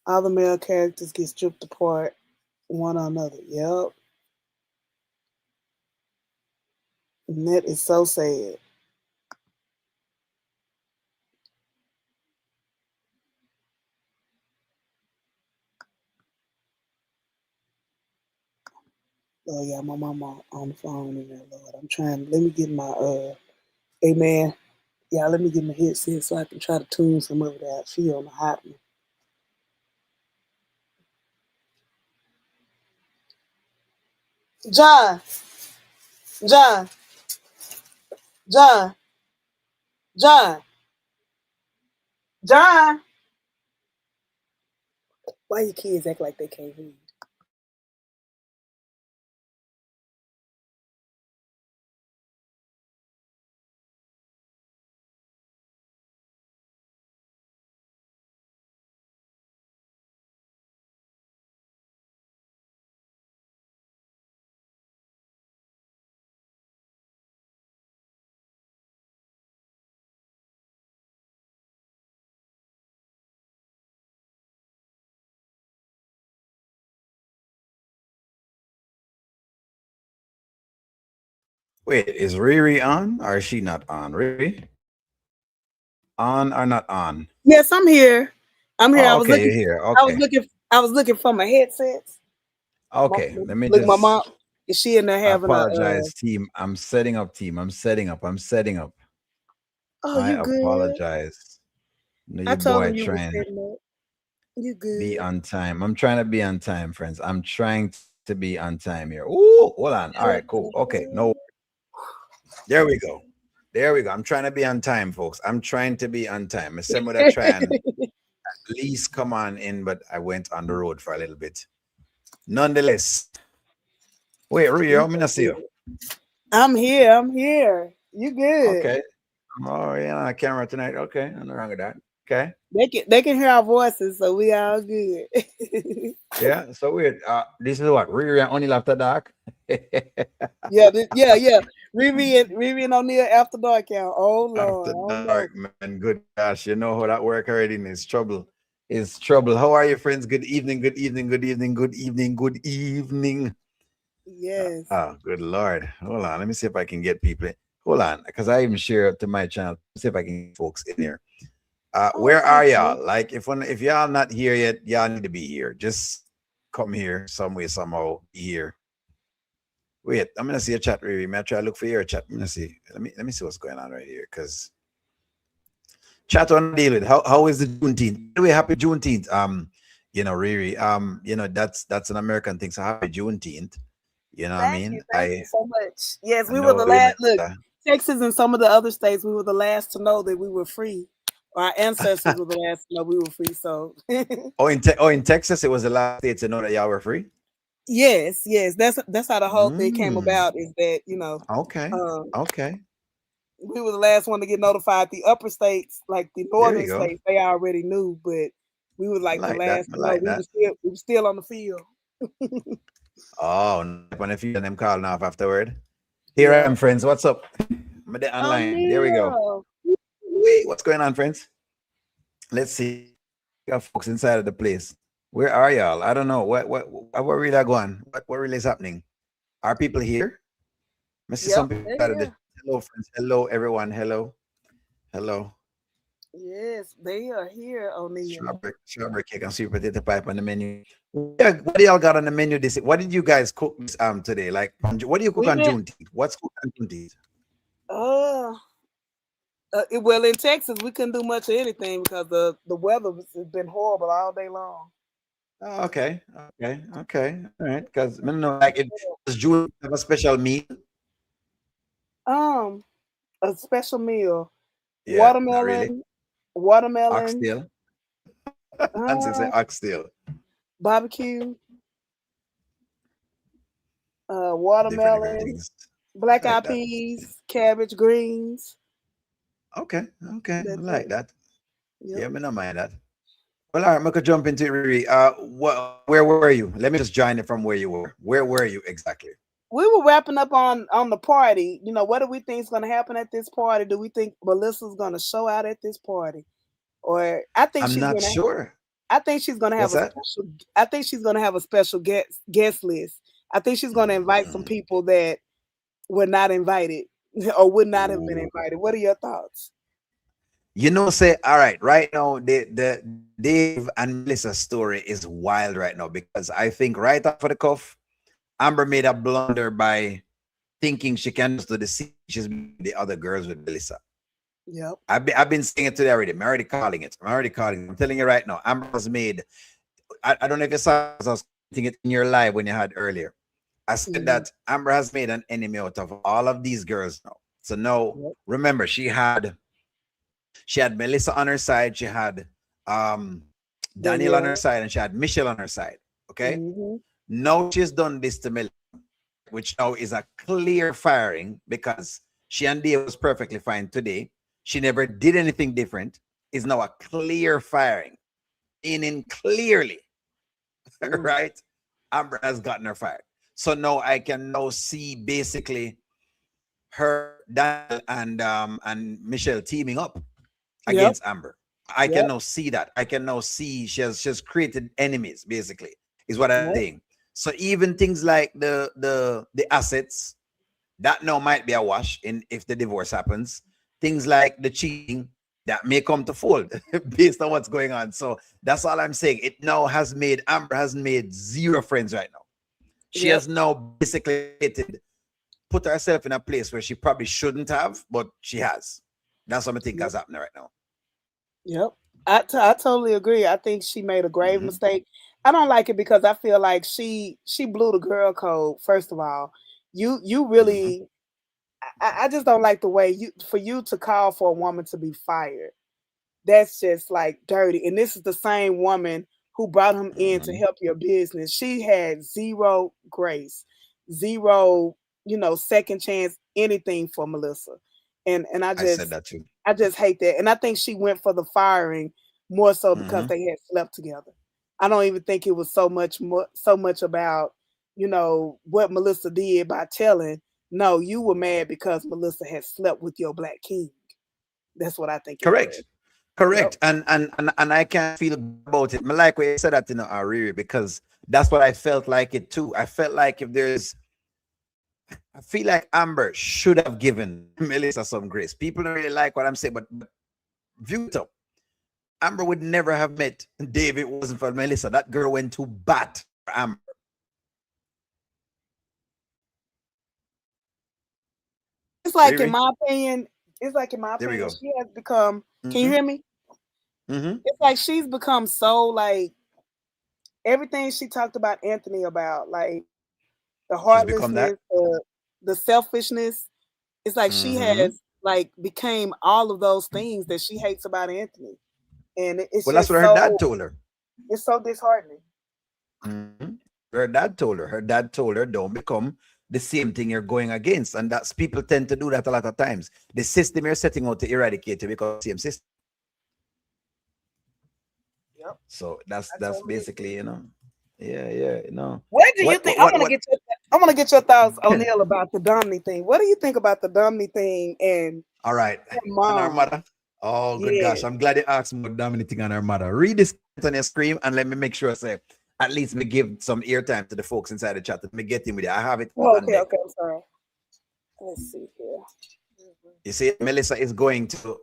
All the male characters get stripped apart one another. Yep. And that is so sad. Oh yeah, my mama on the phone in there, Lord. I'm trying. Let me get my amen. Yeah, let me get my headset so I can try to tune some of that. She on the hot one. John, John, John, John, John. Why your kids act like they can't read? Wait, is Riri on or is she not on? Riri, on or not on? Yes, I'm here. I'm here. Oh, okay, you're here. I was Okay, looking. I was looking for my headsets. okay. Let me Look, my mom. just. Is she in there I having a? apologize, team. I'm setting up, team. I'm setting up. I'm setting up. Oh, I you good? apologize. No, I you told boy him you were trying to setting up. You be good? on time. I'm trying to be on time, friends. I'm trying to be on time here. Ooh, hold on. All right, cool. Okay, no, there we go. There we go. I'm trying to be on time, folks. I'm trying to be on time. I said what I try and at least come on in, but I went on the road for a little bit. Nonetheless, wait, Rio, I'm gonna see you. I'm here. I'm here. You good? Okay. Oh, yeah, on camera tonight. Okay, nothing wrong with that. Okay. They can hear our voices, so we all good. Yeah. So weird. This is what Rio only after dark. Yeah, yeah. Riri and O'Neal after dark count. Oh Lord, After I don't dark, know. man. Good gosh, you know how that work already. And it's trouble. It's trouble. How are you, friends? Good evening. Good evening. Good evening. Good evening. Good evening. Yes. Good Lord. Hold on. Let me see if I can get people. Hold on, because I even share it to my channel. See if I can get folks in here. Oh, Where are okay. y'all? Like, if y'all not here yet, y'all need to be here. Just come here some way, somehow. Be here. Wait, I'm gonna see a chat. Riri. May I try to look for your chat? I'm gonna see. Let me see what's going on right here. Cause chat on deal with. How is the Juneteenth? By the way, happy Juneteenth. Riri. That's an American thing. So happy Juneteenth. You know what I Thank mean? you. Thank you so much. Yes, I we were know the you last. miss Look, that. Texas and some of the other states, we were the last to know that we were free. Our ancestors were the last to know we were free. So, In Texas, it was the last state to know that y'all were free. yes. That's how the whole thing came Mm, about. Is that okay. um, Okay. we were the last one to get notified. The upper states, like the There you northern go. states, they already knew, but we were I like the like that. last I to know. like that. We were still on the field. Oh, not up on the feet and them calling off afterward. Here I Yeah. am, friends. What's up? I'm there Oh online. There we go. Neil. Wait, what's going on, friends? Let's see. We got folks inside of the place. Where are y'all? I don't know. What really are going? What really is happening? Are people here? I see Yep, some people they're out of the here. hello, friends. Hello, everyone. Hello. Hello. Yes, they are here, O'Neill. Strawberry cake and sweet potato pie on the menu. What do y'all got on the menu this? What did you guys cook this today? Like, what do you cook We've on been Juneteenth? What's cooked on Juneteenth? uh, well in Texas we couldn't do much of anything because the weather has been horrible all day long. Oh, okay. All right. Because I don't know, like, it does June have a special meal? Um, a special meal: Yeah, not really. watermelon, watermelon, Oxtail. Nancy say uh, oxtail. barbecue, Different watermelon, things. black I like eyed that. peas, cabbage, greens. Okay, okay. I That's like it. that. Yep. Yeah, me not mind that. Well, all right, I could jump into it, Riri. Where were you? Let me just join it from where you were. Where were you exactly? We were wrapping up on the party. What do we think is going to happen at this party? Do we think Melissa's going to show out at this party, or I think I'm she's not going to? sure. I think she's gonna have What's a that? special. I think she's gonna have a special guest list. I think she's gonna invite some Mhm. people that were not invited or would not have been Ooh. invited. What are your thoughts? You know, say all right. Right now, the Dave and Melissa story is wild right now because I think right off of the cuff, Amber made a blunder by thinking she can just do the same she's been the other girls with Melissa. Yep. I've been saying it today already. I'm already calling it. I'm already calling it. I'm telling you right now. Amber has made. I don't know if you saw. I was commenting it in your live when you had earlier. I said Mhm. that Amber has made an enemy out of all of these girls now. So now, Yep. remember, she had Melissa on her side, she had um Daniel on her Danielle. side, and she had Michelle on her side. Okay. Mhm. Now she's done this to Melissa, which now is a clear firing because she and Dave was perfectly fine today. She never did anything different. Is now a clear firing, meaning clearly, Mm. right? Amber has gotten her fired. So now I can now see basically her, Daniel, and Michelle teaming up Yep. against Amber. I can Yep. now see that. I can now see she has created enemies, basically, is what I'm Yep. saying. So even things like the assets, that now might be a wash in if the divorce happens. Things like the cheating that may come to fold based on what's going on. So that's all I'm saying. It now has made Amber has made zero friends right now. She Yep. has now basically put herself in a place where she probably shouldn't have, but she has. That's what I think Yep. has happened right now. Yep. I totally agree. I think she made a grave Mm-hmm. mistake. I don't like it because I feel like she blew the girl code. First of all, you Mm-hmm. really. I just don't like the way you to call for a woman to be fired. That's just like dirty. And this is the same woman who brought him in to Mm-hmm. help your business. She had zero grace, zero, second chance, anything for Melissa. And I said that too. I just hate that. And I think she went for the firing more so because Mm-hmm. they had slept together. I don't even think it was so much about, what Melissa did by telling. No, you were mad because Melissa had slept with your black king. That's what I think it was. Correct. Yep. Correct. And I can feel good about it. I like what you said that in Ariri because that's what I felt like it too. I felt like if there's I feel like Amber should have given Melissa some grace. People don't really like what I'm saying, but view it up. Amber would never have met Dave if it wasn't for Melissa. That girl went to bat for Amber. It's like in Riri, my opinion, it's like in my there we opinion, go. she has become. Can you Mm-hmm. hear me? Mm-hmm. It's like she's become so like everything she talked about Anthony about, like the She's become heartlessness, that. the selfishness. It's like she Mm-hmm. has like became all of those things that she hates about Anthony, and it's Well, that's what just her dad so told her. it's so disheartening. Mm-hmm. Her dad told her. Her dad told her, don't become the same thing you're going against. And that's people tend to do that a lot of times. The system you're setting out to eradicate to become the same system. Yep, So that's I that's totally agree. basically, yeah. What do you What think? what what what I want to get your thoughts, O'Neill, about the Domney thing. What do you think about the Domney thing and all right. her And our mom? mother. Oh good Yeah. gosh. I'm glad you asked me about Dominic and our mother. Read this on your screen and let me make sure I say at least me give some eartime to the folks inside the chat. Let me get in with it. I have it all Oh, on okay, deck. okay. I'm sorry. Let's see here. You see, Melissa is going to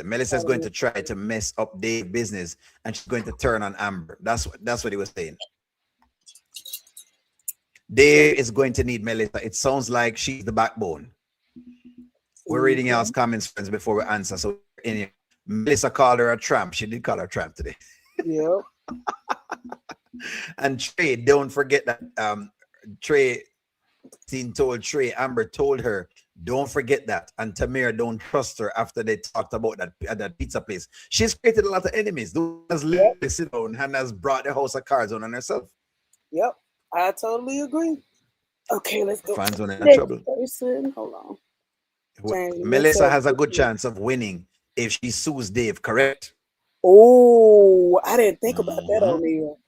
Melissa is going Mhm. to try to mess up Dave's business and she's going to turn on Amber. That's what he was saying. Dave is going to need Melissa. It sounds like she's the backbone. We're reading y'all's Okay. comments, friends, before we answer. So in Melissa called her a tramp. She did call her a tramp today. Yep. And Trey, don't forget that Trey told Trey, Amber told her, don't forget that. And Tamir don't trust her after they talked about that at that pizza place. She's created a lot of enemies. Those has Yep. literally sit down and has brought the house of cards on herself. Yep. I totally agree. Okay, let's go. Fans on in Next trouble. person. Hold on. Change the Melissa message. has a good chance of winning if she sues Dave, correct? Oh, I didn't think about that, Mhm. O'Neill.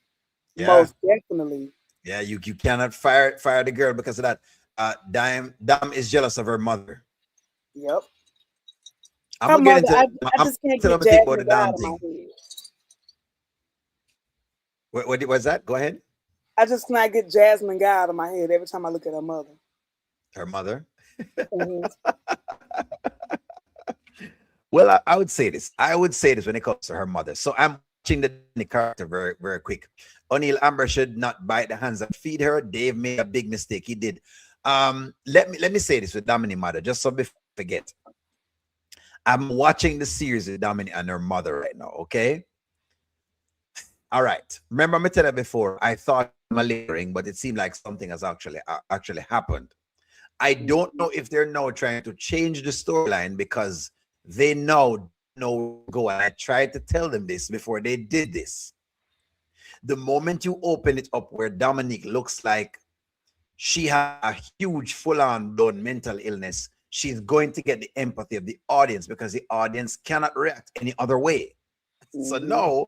Yeah. Most definitely. Yeah, you cannot fire the girl because of that. Dam is jealous of her mother. Yep. I'm Her gonna get mother, into I I'm just can't tell get them think about the Jasmine damn out of my thing. head. What was that? Go ahead. I just cannot get Jasmine Guy out of my head every time I look at her mother. Her mother. Hmm. Well, I would say this. I would say this when it comes to her mother. So I'm watching the character very, very quick. O'Neill Amber should not bite the hands that feed her. Dave made a big mistake. He did. Let me say this with Dominic mother, just so before I forget. I'm watching the series with Dominic and her mother right now. Okay. All right. Remember me telling before, I thought malingering, but it seemed like something has actually happened. I don't know if they're now trying to change the storyline because they now know where to go. And I tried to tell them this before they did this. The moment you open it up where Dominique looks like she has a huge full-on blown mental illness, she's going to get the empathy of the audience because the audience cannot react any other way. So Hmm. now,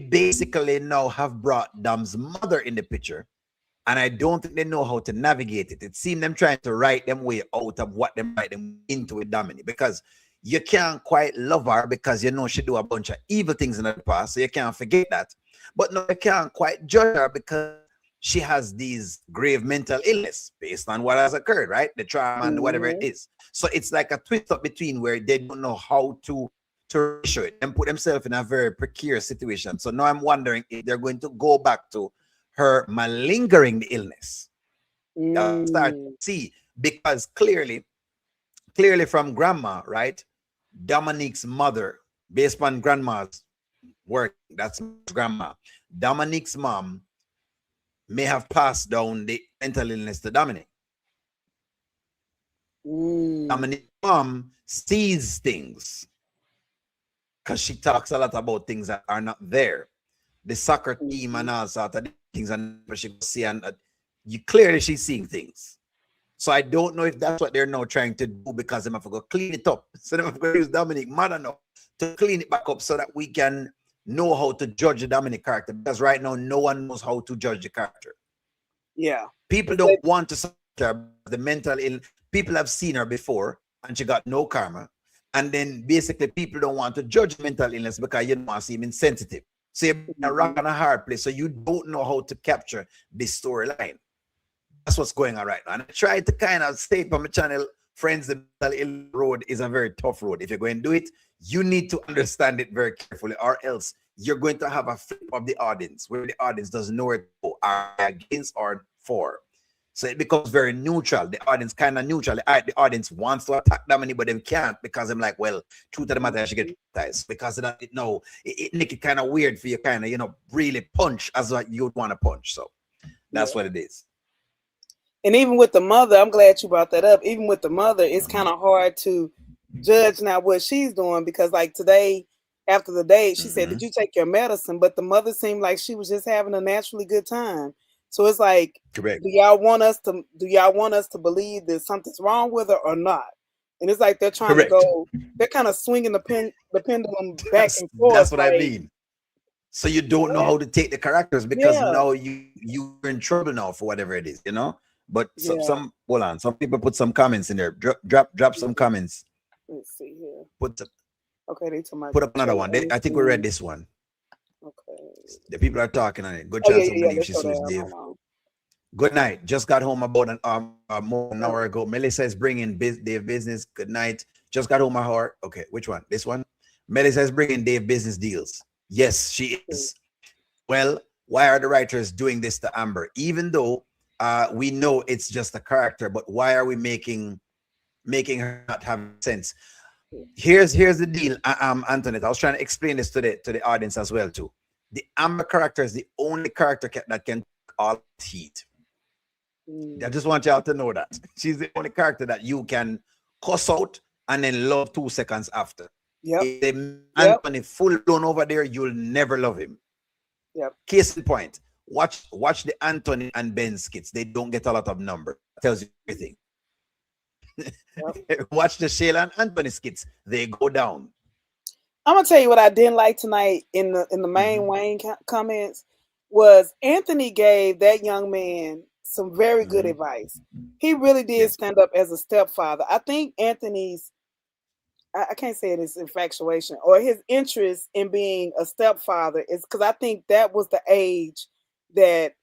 basically now have brought Dom's mother in the picture, and I don't think they know how to navigate it. It seemed them trying to write them way out of what them write them into with Dominic because you can't quite love her because you know she do a bunch of evil things in the past, so you can't forget that. But no, you can't quite judge her because she has these grave mental illness based on what has occurred, right? The trauma and whatever it Hmm. is. So it's like a twist up between where they don't know how to ratio it and put themselves in a very precarious situation. So now I'm wondering if they're going to go back to her malingering the illness. Start to Mm. see because clearly from grandma, right? Dominique's mother, based on grandma's work, that's grandma. Dominique's mom may have passed down the mental illness to Dominic. Mm. Dominique's mom sees things because she talks a lot about things that are not there. The soccer team Mhm. and all sorts of things, and she goes see, and you clearly she's seeing things. So I don't know if that's what they're now trying to do because they have to go clean it up. So they have to use Dominic mother now to clean it back up so that we can know how to judge the Dominic character. Because right now, no one knows how to judge the character. Yeah. People It's like, don't want to support her because the mental ill. People have seen her before and she got no karma. And then basically, people don't want to judge mental illness because you don't want to seem insensitive. So you're a rock mhm. and a hard place. So you don't know how to capture this storyline. That's what's going on right now. And I try to kind of say it on my channel, friends, the mental illness road is a very tough road. If you're going to do it, you need to understand it very carefully, or else you're going to have a flip of the audience where the audience doesn't know where to go, are they against or for. So it becomes very neutral. The audience kind of neutral. The audience wants to attack Dominic, but they can't because I'm like, well, truth of the matter, I should get traumatized because of that. No, it make it kind of weird for you, kind of, really punch as what you'd want to punch. So that's Yeah. what it is. And even with the mother, I'm glad you brought that up. Even with the mother, it's kind Mhm. of hard to judge now what she's doing because, like today, after the date, she said, "Did Mhm. you take your medicine?" But the mother seemed like she was just having a naturally good time. So it's like, Correct. do y'all want us to believe that something's wrong with her or not? And it's like they're trying to Correct. go, they're kind of swinging the pendulum back That's and forth. that's what I Like, mean. So you don't know what? how to take the characters because Yeah, now you're in trouble now for whatever it is. But yeah. some hold on, some people put some comments in there. Drop some Mhm. comments. Let's see here. Put Okay, they talking about put up another Jay one. I think we read Ernestine. this one. Okay. The people are talking on it. Good Oh yeah, chance yeah, I yeah. believe Let's she go sues there. Hold Dave. on. Good night. Just got home about more than an Oh, hour ago. Melissa is bringing Dave business. Good night. Just got home my heart. Okay, which one? This one. Melissa is bringing Dave business deals. Yes, she okay. is. Well, why are the writers doing this to Amber? Even though we know it's just a character, but why are we making her not have sense? Here's the deal, Antoinette. I was trying to explain this to the audience as well too. The Amber character is the only character that can take all heat. I Mm. just want y'all to know that she's the only character that you can cuss out and then love 2 seconds after. Yep. If they make Yep. Anthony full blown over there, you'll never love him. Yep. Case in point, watch the Anthony and Ben skits. They don't get a lot of number. That tells you everything. Yep. Watch the Shayla and Anthony skits. They go down. I'm gonna tell you what I didn't like tonight in the main Mm-hmm. Wayne comments was Anthony gave that young man some very good Mm-hmm. advice. He really did Yes. stand up as a stepfather. I think Anthony's I can't say it is infatuation or his interest in being a stepfather is because I think that was the age that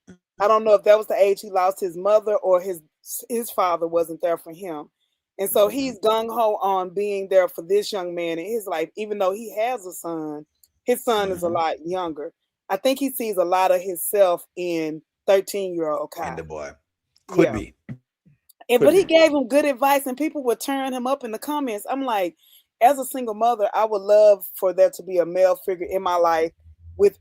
I don't know if that was the age he lost his mother or his father wasn't there for him. And so he's Mhm. gung ho on being there for this young man in his life, even though he has a son, his son is a Mhm. lot younger. I think he sees a lot of himself in 13-year-old In Kai. the boy. Could Yeah. be. And Could but he be. gave him good advice, and people would turn him up in the comments. I'm like, as a single mother, I would love for there to be a male figure in my life with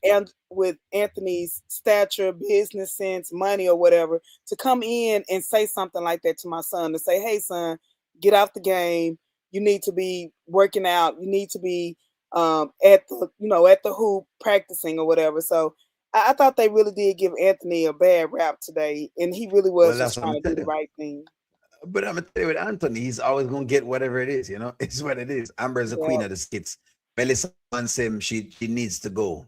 Anthony's stature, business sense, money, or whatever, to come in and say something like that to my son. To say, "Hey, son, get out the game. You need to be working out. You need to be at the at the hoop practicing or whatever." So I thought they really did give Anthony a bad rap today, and he really was Well, just that's what trying I'm to do telling the you. right thing. But I'm gonna tell you with Anthony, he's always gonna get whatever it is, you know. It's what it is. Amber is the Yeah. queen of the skits. Melissa wants him, she needs to go.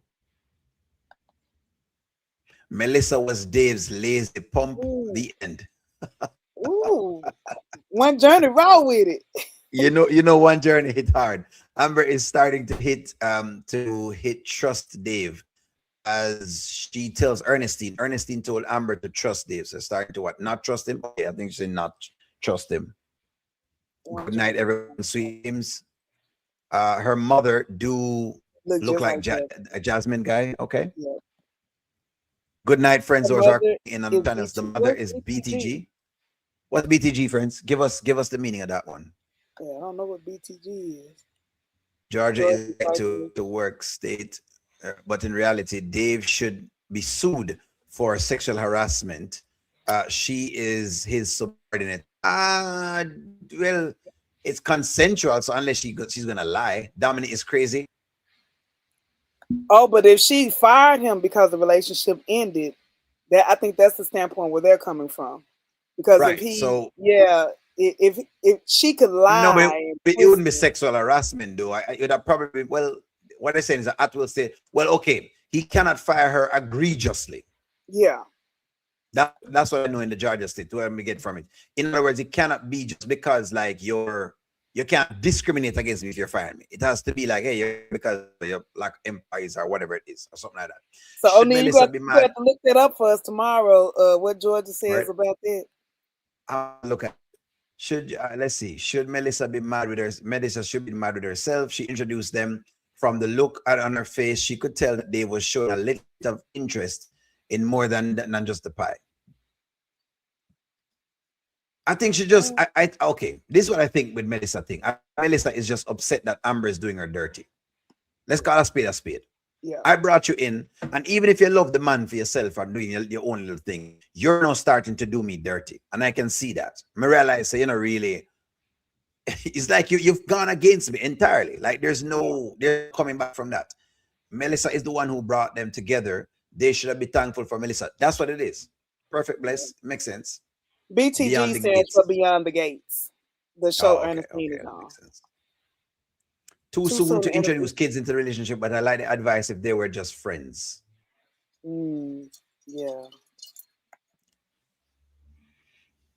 Melissa was Dave's lazy pump, Ooh, the end. ooh. One journey raw with it. You know, one journey hit hard. Amber is starting to hit trust Dave as she tells Ernestine. Ernestine told Amber to trust Dave. So starting to what? Not trust him? Okay, I think she said not trust him. One Good night, journey. everyone. Sweet dreams. Her mother do Look look just like like that. A Jasmine guy. Okay. Yeah. Good night, friends. The Those are mother in on the is channels. The BT. mother What's is BTG? BTG. What's BTG, friends? Give us the meaning of that one. Yeah, I don't know what BTG is. Georgia George is is right like to work state, but in reality, Dave should be sued for sexual harassment. She is his subordinate. Well, it's consensual, so unless she's gonna lie, Dominic is crazy. oh, but if she fired him because the relationship ended, that I think that's the standpoint where they're coming from. Because if Right. he, So yeah, if she could no, but lie and it twist wouldn't be it, sexual harassment, though. It would have probably, well, what they're saying is that At will say, well, okay, he cannot fire her egregiously. yeah, That's what I know in the Georgia state, where we get from it. In other words, it cannot be just because like you can't discriminate against me if you're firing me. It has to be like, hey, you're because you're like employees or whatever it is, or something like that. so Should O'Neill, Melissa be you mad? have to look that up for us tomorrow. What Georgia says Right? about that. I'll look at. Should let's see. Should Melissa be mad with her? Melissa should be mad with herself. She introduced them. From the look on her face, she could tell that Dave was showing a little bit of interest in more than just the pie. I think she just I okay. This is what I think with Melissa thing. Melissa is just upset that Amber is doing her dirty. Let's call a spade a spade. Yeah. I brought you in, and even if you love the man for yourself and doing your own little thing, you're now starting to do me dirty, and I can see that. I realize, so, really, it's like you've gone against me entirely. Like there's no coming back from that. Melissa is the one who brought them together. They should be thankful for Melissa. That's what it is. Perfect, bless, makes sense. BTG Beyond the stands for gates. Beyond the Gates. The show Oh, okay, Ernestine okay, is that on. makes sense. Too Too soon soon to to introduce introduce. kids into the relationship, but I like the advice if they were just friends. Mm, yeah.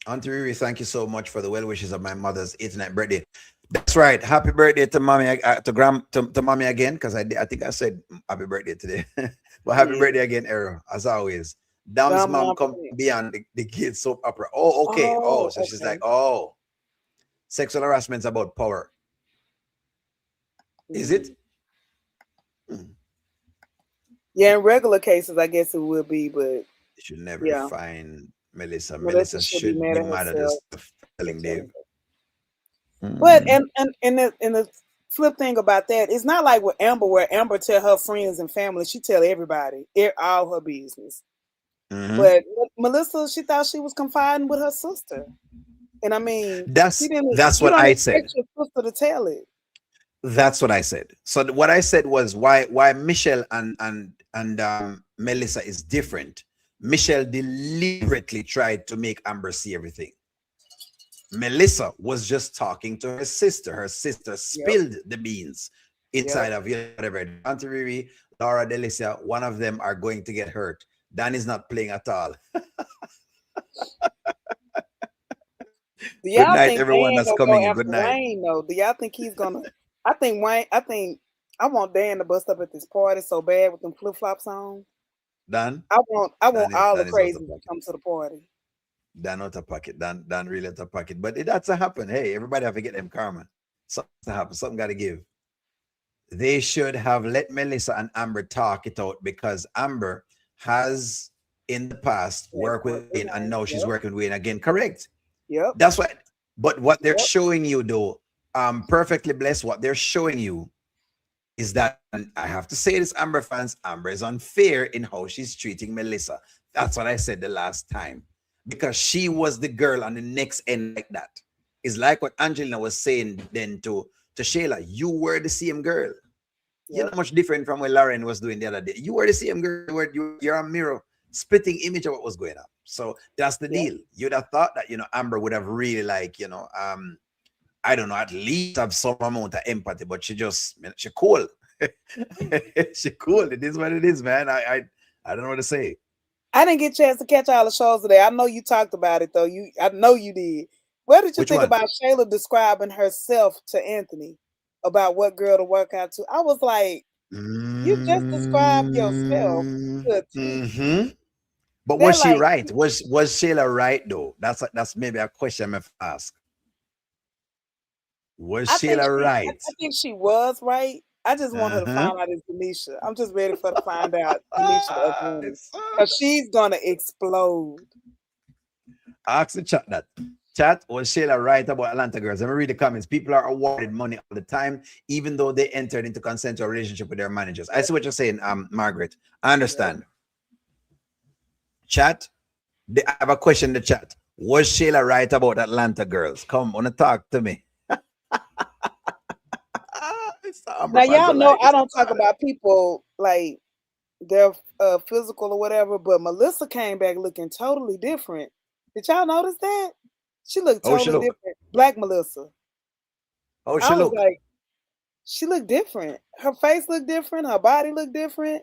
Auntie Riri, thank you so much for the well wishes of my mother's 89th birthday. That's right. Happy birthday to mommy, to mommy again, because I think I said happy birthday today. But happy Yeah. birthday again, Errol, as always. Dam's Dumb mom mom come permit. beyond the kids soap opera. Oh, okay. Oh, Oh, so she's like, okay. oh, sexual harassment's about power. Is it? Mm. Hmm. Yeah, in regular cases, I guess it would be, but You should never yeah, find Melissa. Melissa Melissa should be should mad be at mad at herself herself for for telling telling Dave. her. But Mhm. and the flip thing about that, it's not like with Amber, where Amber tell her friends and family, she tell everybody, all her business. Mhm. But Melissa, she thought she was confiding with her sister, and I mean, she That's didn't. that's You what don't I expect said. your sister to tell it. That's what I said. So what I said was why Michelle and Melissa is different. Michelle deliberately tried to make Amber see everything. Melissa was just talking to her sister. Her sister Yep, spilled the beans yep. inside of whatever. Auntie Riri, Laura, Delicia, one of them are going to get hurt. Dan is not playing at all. Do Good y'all night, think everyone Dan that's gonna go coming in. Good after night. Wayne though? Do y'all think he's gonna? I think Wayne. I think I want Dan to bust up at this party so bad with them flip flops on. Dan, I want all the Dan is out of crazies to pocket. come to the party. Dan out of pocket. Dan really out of pocket. But it that's to happen. Hey, everybody have to get them karma. Something to happen. Something got to give. They should have let Melissa and Amber talk it out because Amber has in the past That worked with part. Wayne and Right. now she's Yep. working with Wayne again. Correct. Yep. That's what. But what they're Yep. showing you, though, perfectly blessed. What they're showing you is that, and I have to say this, Amber fans, Amber is unfair in how she's treating Melissa. That's what I said the last time. Because she was the girl on the next end like that. It's like what Angelina was saying then to Shayla. You were the same girl. You're Yep. not much different from what Lauren was doing the other day. You were the same girl. You're a mirror, spitting image of what was going on. So that's the Yep. deal. You'd have thought that, Amber would have really I don't know, at least have some amount of empathy, but she cool. She cool. It is what it is, man. I don't know what to say. I didn't get a chance to catch all the shows today. I know you talked about it though. I know you did. What did you Which think one? about Shayla describing herself to Anthony about what girl to work out to? I was like, you just described yourself to a T. Mm-hmm. But They're was she like, right? Was Shayla right though? That's maybe a question I have to ask. Was Shayla I right? think she was right. I just want her to Uh-huh. find out it's Denisha. I'm just ready for her to find out Denisha the other woman. It's, Cause she's gonna explode. ask the chat that. Chat, was Shayla right about Atlanta girls? Let me read the comments. People are awarded money all the time, even though they entered into consensual relationship with their managers. I see what you're saying, Margaret. I Yep. understand. Chat, I have a question in the chat. Was Shayla right about Atlanta girls? Come, wanna talk to me. It's the Amber Now fans y'all know alike. I It's the don't talk about people like their physical or whatever, but Melissa came back looking totally different. Did y'all notice that? She looked how she totally look? different. Black Melissa. How she I was look? like, she looked different. Her face looked different. Her body looked different.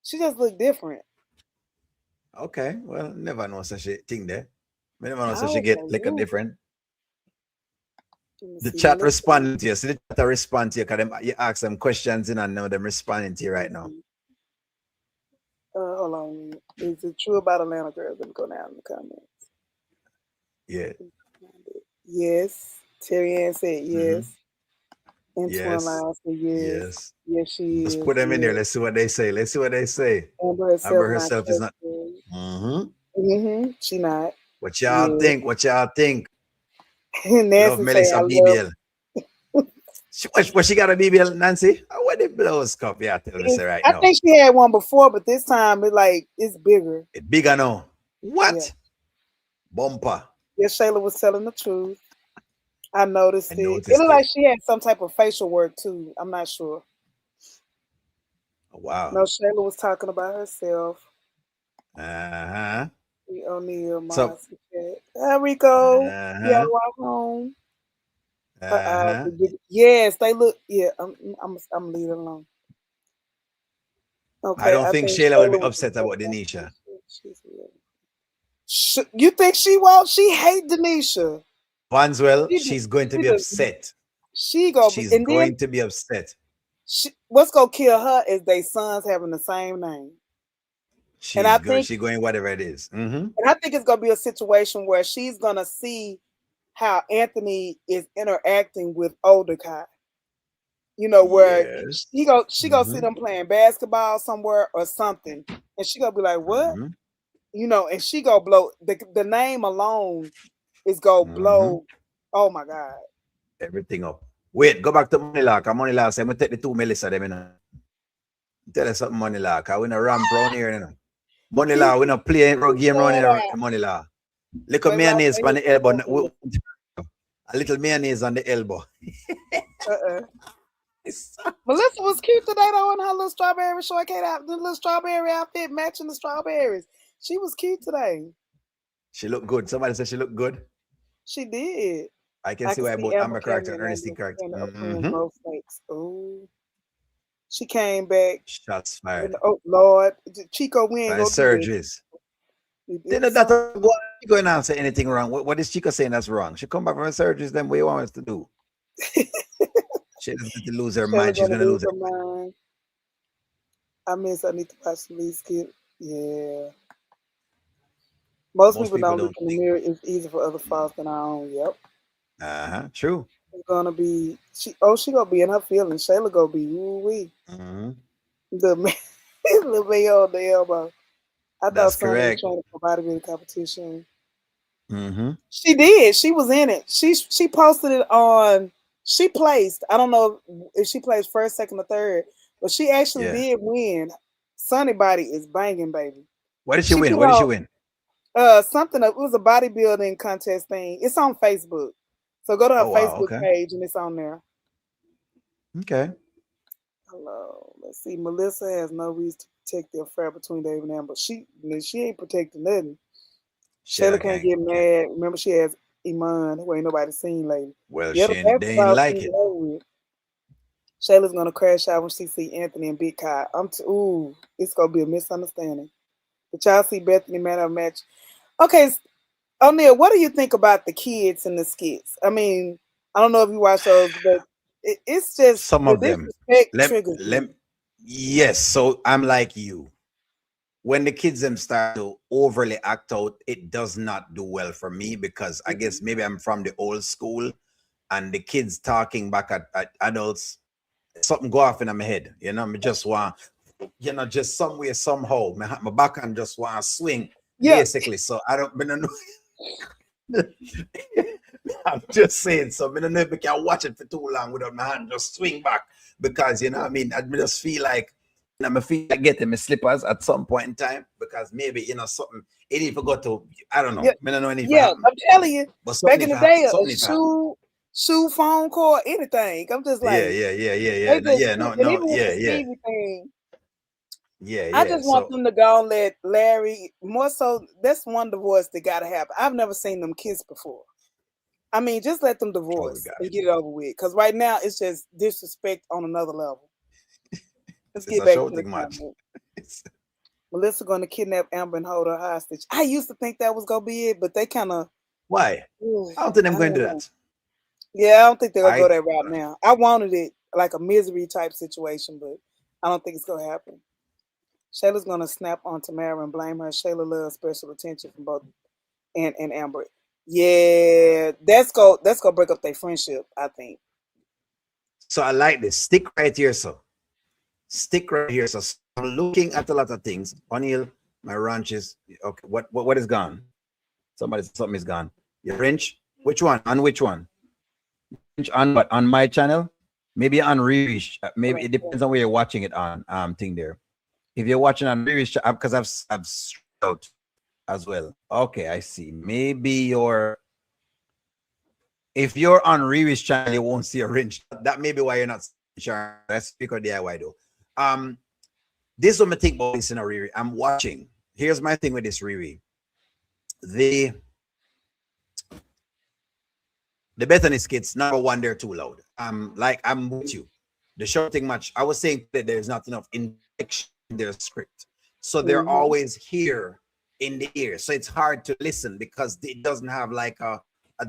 She just looked different. Okay, well, never know such a thing there. We never know I such a was get like, like a ooh, different. let me The see chat Melissa. responding to you. See the chat respond to you because you ask them questions in and now them responding to you right now. Mhm. Hold on. Is it true about Atlanta girls? Let me go down in the comments. Yeah. Yes. Terry Ann said Mm-hmm. yes. Antoine Yes. Lyles said yes. Yes. Yes, she Just is. put them in there. Yes. Let's see what they say. Let's see what they say. Amber herself Amber not herself is not. trustworthy. Mm-hmm. She not. What y'all Yeah. think? What y'all think? Love Nancy say I Melissa love BBL. She got a BBL, Nancy? What the blows cup? Yeah, tell me it. say right I now. think she had one before, but this time it's bigger. It bigger now. Yeah. What? Bumper. Yes, Shayla was telling the truth. I I noticed it. It noticed looked it. like she had some type of facial work too. I'm not sure. Wow. No, Shayla was talking about herself. Uh-huh. O'Neal, So Moss. There we go. Yeah, uh-huh. walk home. Uh-huh. Yes, they look. Yeah, I'm leaving alone. I Okay, don't I think think Shayla will Shayla be was upset the about first Denisha. she's real. You think she won't? She hate Denisha. Vanswell, She do- she's going to she be does. upset. She go She's and then going to be upset. what's gonna kill her is they sons having the same name. And She's I good. think She's going whatever it is. Mm-hmm. and I think it's gonna be a situation where she's gonna see how Anthony is interacting with older Kai. Where Yes. she go see Mm-hmm. them playing basketball somewhere or something, and she gonna be like, "What?" Mm-hmm. And she go blow the name alone is go Mm-hmm. blow. Oh my god! Everything up. Wait, go back to Money Lock. Money Lock. I'm gonna take the two Melissa them, Tell us something, Money Lock. I win a ramp round here, Money Law, we not play game round Shut in up. Money Law. Little Baby, I mayonnaise say on his the elbow. name. A little mayonnaise on the elbow. Uh-uh. Melissa was cute today though in her little strawberry shortcake out, the little strawberry outfit matching the strawberries. She was cute today. She looked good. Somebody said she looked good. She did. I can I see can why see both Amber Amber character Kevin and Ernestine character. and playing Mm-hmm. both fakes. Oh, she came back. Shots fired. Oh Lord, Chico, we ain't By gonna do this. surgeries. We did Then the that song. go She going to say anything wrong. What is Chica saying that's wrong? She come back from her surgeries, then what you want us to do? She's going to lose her Shayla mind. She's gonna going to lose lose her her mind. I miss. I need to watch the lead skit. Yeah. Most Most people people don't look don't in the think. mirror. It's easier for other faults than our own. Yep. True. It's gonna be she gonna be in her feelings. Shayla gonna be ooh wee. Hmm. The man, little man on the elbow. I thought That's Sonny was correct. training for bodybuilding competition. Hmm. She did. She was in it. She posted it on. She placed. I don't know if she placed first, second, or third, but she actually Yeah. did win. Sunny body is banging, baby. What did she She win? put What did she out win? something. It was a bodybuilding contest thing. It's on Facebook, so go to her Oh, wow. Facebook Okay. page and it's on there. Okay. Hello. Let's see. Melissa has no reason to protect the affair between David and Amber. She ain't protecting nothing. Shayla Shayla can't can't, get can't. mad. Remember, she has Iman, who ain't nobody seen lately. Well, Yeah, the they ain't basketball like season it. over with. Shayla's gonna crash out when she see Anthony and Big Kai. Ooh, it's gonna be a misunderstanding. Did y'all see Bethany man of match? Okay, O'Neal, what do you think about the kids and the skits? I mean, I don't know if you watch those, but it's just Some the of them. disrespect Let triggers let me. yes. So I'm like you. When the kids them start to overly act out, it does not do well for me because I guess Mhm. maybe I'm from the old school and the kids talking back at adults, something go off in my head. Me just want, just some way, somehow, my back and just want to swing, Yeah, basically. So I don't, I'm just saying, so I don't know if I can watch it for too long without my hand just swing back because what I mean, I just feel like I feel like getting my slippers at some point in time because maybe something it if I go to I don't know, yeah, I don't know anything yeah. happen, I'm telling you, but back something in if the happen, day, a something if happen. shoe, phone call, anything. I'm just Yeah, like, yeah, yeah, yeah, they yeah, no, just yeah, and no, no, even with the yeah, yeah, Stevie thing, yeah, I yeah. just want So them to go and let Larry more so. That's one divorce that gotta happen. I've never seen them kiss before. I mean, just let them oh divorce and gosh, get it over with. Because right now it's just disrespect on another level. Let's it's get a back to the shouting match. comment. Melissa going to kidnap Amber and hold her hostage. I used to think that was gonna be it, but they kind of, Why? I don't think I'm I going to don't do know. that. Yeah, I don't think they're gonna go I that route now. I wanted it like a misery type situation, but I don't think it's gonna happen. Shayla's gonna snap on Tamara and blame her. Shayla loves special attention from both and Amber. Yeah, that's go break up their friendship. I think. so I like this. Stick right here, so stick right here. So I'm looking at a lot of things. O'Neill, my ranch is okay. What is gone? Something is gone. Your wrench? Which one? On which one? Wrench on what? On my channel? Maybe on Rirish. Maybe Hold it on. depends on where you're watching it on. Thing there. If you're watching on Rirish, because I've out as well. Okay, I see. Maybe you're if you're on Riri's channel, you won't see a wrench. That may be why you're not sure. That's because DIY though. Um, this is what I think about this in a Riri. I'm watching. Here's my thing with this Riri. The the Bethany skits, number one, they're too loud. Like I'm with you. The shouting match. I was saying that there's not enough inflection in their script. So they're Mm-hmm. always here in the ear. So it's hard to listen because it doesn't have like a